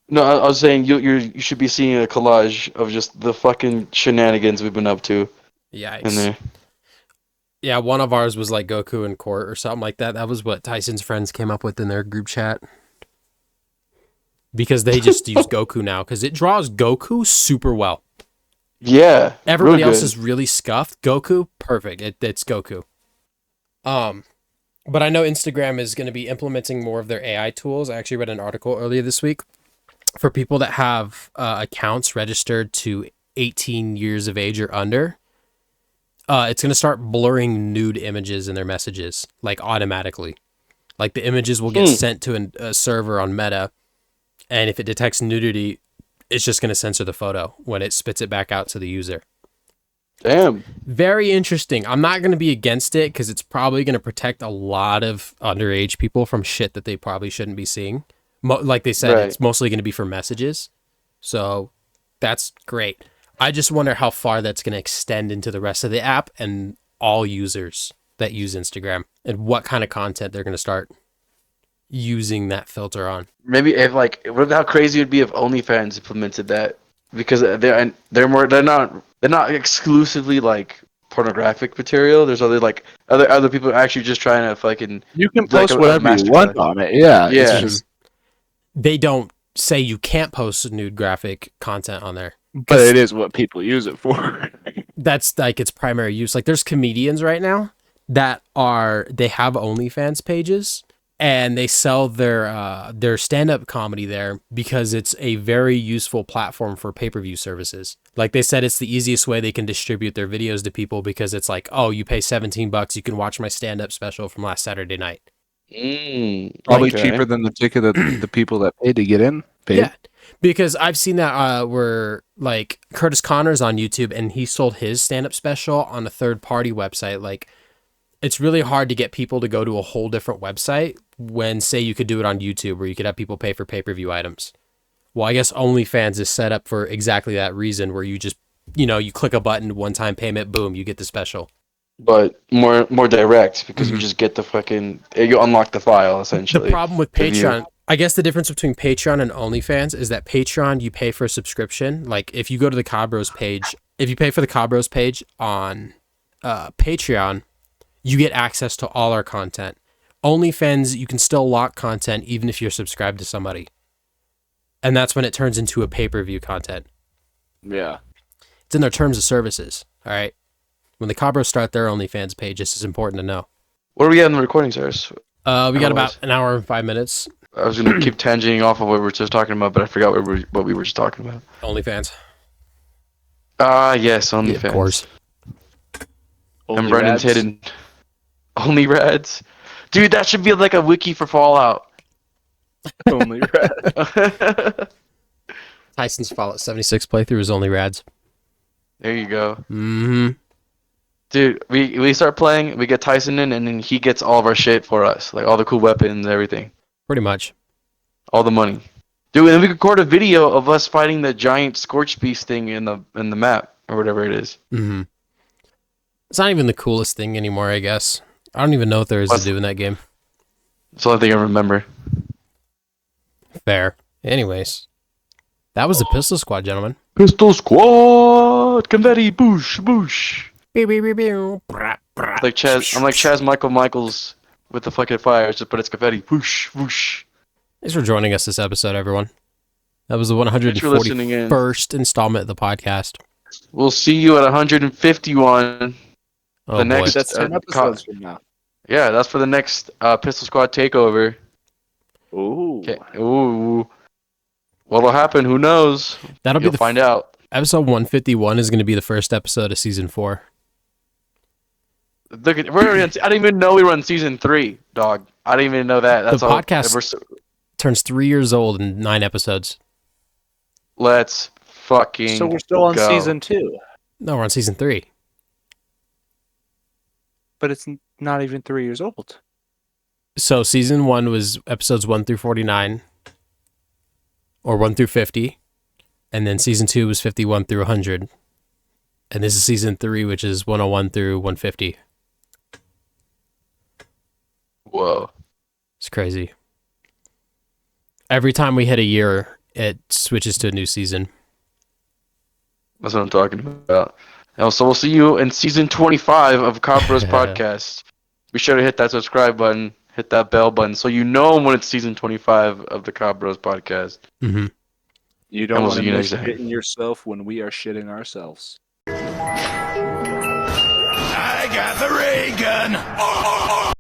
Speaker 3: No, I was saying you should be seeing a collage of just the fucking shenanigans we've been up to.
Speaker 2: Yikes.
Speaker 3: In there.
Speaker 2: Yeah, one of ours was like Goku in court or something like that. That was what Tyson's friends came up with in their group chat. Because they just use Goku now, because it draws Goku super well.
Speaker 3: Yeah.
Speaker 2: Everybody else is really scuffed. Goku, perfect. It's Goku. But I know Instagram is going to be implementing more of their AI tools. I actually read an article earlier this week for people that have accounts registered to 18 years of age or under. It's going to start blurring nude images in their messages, like automatically. Like the images will get sent to a server on Meta, and if it detects nudity, it's just going to censor the photo when it spits it back out to the user.
Speaker 3: Damn.
Speaker 2: Very interesting. I'm not going to be against it because it's probably going to protect a lot of underage people from shit that they probably shouldn't be seeing. Like they said, It's mostly going to be for messages. So that's great. I just wonder how far that's going to extend into the rest of the app and all users that use Instagram, and what kind of content they're going to start using that filter on.
Speaker 3: Maybe if how crazy it would be if OnlyFans implemented that, because they're not exclusively like pornographic material. There's other people actually just trying to fucking.
Speaker 1: You can post whatever you want on it. Yeah.
Speaker 3: Yeah.
Speaker 1: It's just,
Speaker 2: they don't say you can't post nude graphic content on there.
Speaker 1: But it is what people use it for.
Speaker 2: That's like its primary use. Like there's comedians right now that they have OnlyFans pages, and they sell their stand-up comedy there because it's a very useful platform for pay-per-view services. Like they said, it's the easiest way they can distribute their videos to people, because it's like, oh, you pay $17, you can watch my stand-up special from last Saturday night.
Speaker 1: Probably cheaper than the ticket that the people that paid to get in paid.
Speaker 2: Yeah, because I've seen that where like Curtis Connor's on YouTube, and he sold his stand-up special on a third-party website. Like, it's really hard to get people to go to a whole different website when, say, you could do it on YouTube, where you could have people pay for pay-per-view items. Well, I guess OnlyFans is set up for exactly that reason, where you just, you click a button, one-time payment, boom, you get the special.
Speaker 3: But more direct, because you just get the fucking, you unlock the file essentially.
Speaker 2: The problem with Patreon I guess the difference between Patreon and OnlyFans is that Patreon, you pay for a subscription. Like if you go to the Cabros page, if you pay for the Cabros page on Patreon, you get access to all our content. OnlyFans, you can still lock content even if you're subscribed to somebody. And that's when it turns into a pay-per-view content.
Speaker 1: Yeah.
Speaker 2: It's in their terms of services, all right? When the Cabros start their OnlyFans page, this is important to know.
Speaker 3: What are we at in the recording, Cyrus?
Speaker 2: We got about an hour and 5 minutes.
Speaker 3: I was gonna keep tangenting off of what we were just talking about, but I forgot what we were just talking about.
Speaker 2: OnlyFans.
Speaker 3: Yes, OnlyFans.
Speaker 2: Yeah, of course.
Speaker 3: And Brendan's hidden. Only Rads? Dude, that should be like a wiki for Fallout.
Speaker 1: Only Rads.
Speaker 2: Tyson's Fallout 76 playthrough is Only Rads.
Speaker 3: There you go.
Speaker 2: Mm-hmm.
Speaker 3: Dude, we start playing, we get Tyson in, and then he gets all of our shit for us. Like all the cool weapons, everything.
Speaker 2: Pretty much.
Speaker 3: All the money. Dude, and then we record a video of us fighting the giant Scorch Beast thing in the map, or whatever it is.
Speaker 2: Mm-hmm. It's not even the coolest thing anymore, I guess. I don't even know what there is to do in that game.
Speaker 3: It's the only thing I remember.
Speaker 2: Fair. Anyways. That was the Pistol Squad, gentlemen.
Speaker 3: Pistol Squad! Confetti! Boosh! Boosh!
Speaker 2: Beep, beep, beep, beep. Brah, brah.
Speaker 3: Like Chaz, I'm like Chaz Michaels with the fucking fire, but it's confetti. Whoosh! Whoosh!
Speaker 2: Thanks for joining us this episode, everyone. That was the
Speaker 3: Thanks for listening in.
Speaker 2: 141st installment of the podcast.
Speaker 3: We'll see you at 151.
Speaker 2: Oh,
Speaker 3: The
Speaker 2: boy.
Speaker 3: next-
Speaker 1: That's 10 episodes from now.
Speaker 3: Yeah, that's for the next Pistol Squad takeover.
Speaker 1: Ooh.
Speaker 3: Okay. Ooh. What'll happen? Who knows?
Speaker 2: That'll
Speaker 3: You'll
Speaker 2: be
Speaker 3: find out.
Speaker 2: episode 151 is going to be the first episode of season 4.
Speaker 3: Look, we're already on, I didn't even know we were on season 3, dog. I didn't even know that. That's
Speaker 2: The
Speaker 3: all.
Speaker 2: podcast turns 3 years old in 9 episodes.
Speaker 3: Let's fucking.
Speaker 1: So we're still on
Speaker 3: go.
Speaker 1: season 2.
Speaker 2: No, we're on season 3.
Speaker 1: But it's not even 3 years old.
Speaker 2: So season 1 was episodes 1 through 49, or 1 through 50, and then season 2 was 51 through 100, and this is season 3, which is 101 through 150.
Speaker 3: Whoa.
Speaker 2: It's crazy. Every time we hit a year, it switches to a new season.
Speaker 3: That's what I'm talking about. And so we'll see you in season 25 of Copper's podcast. Be sure to hit that subscribe button, hit that bell button, so you know when it's season 25 of the Copper's podcast.
Speaker 2: Mm-hmm.
Speaker 1: You
Speaker 3: And
Speaker 1: don't
Speaker 3: we'll
Speaker 1: want
Speaker 3: see
Speaker 1: to
Speaker 3: you
Speaker 1: miss
Speaker 3: next time.
Speaker 1: shitting yourself when we are shitting ourselves.
Speaker 4: I got the ray gun.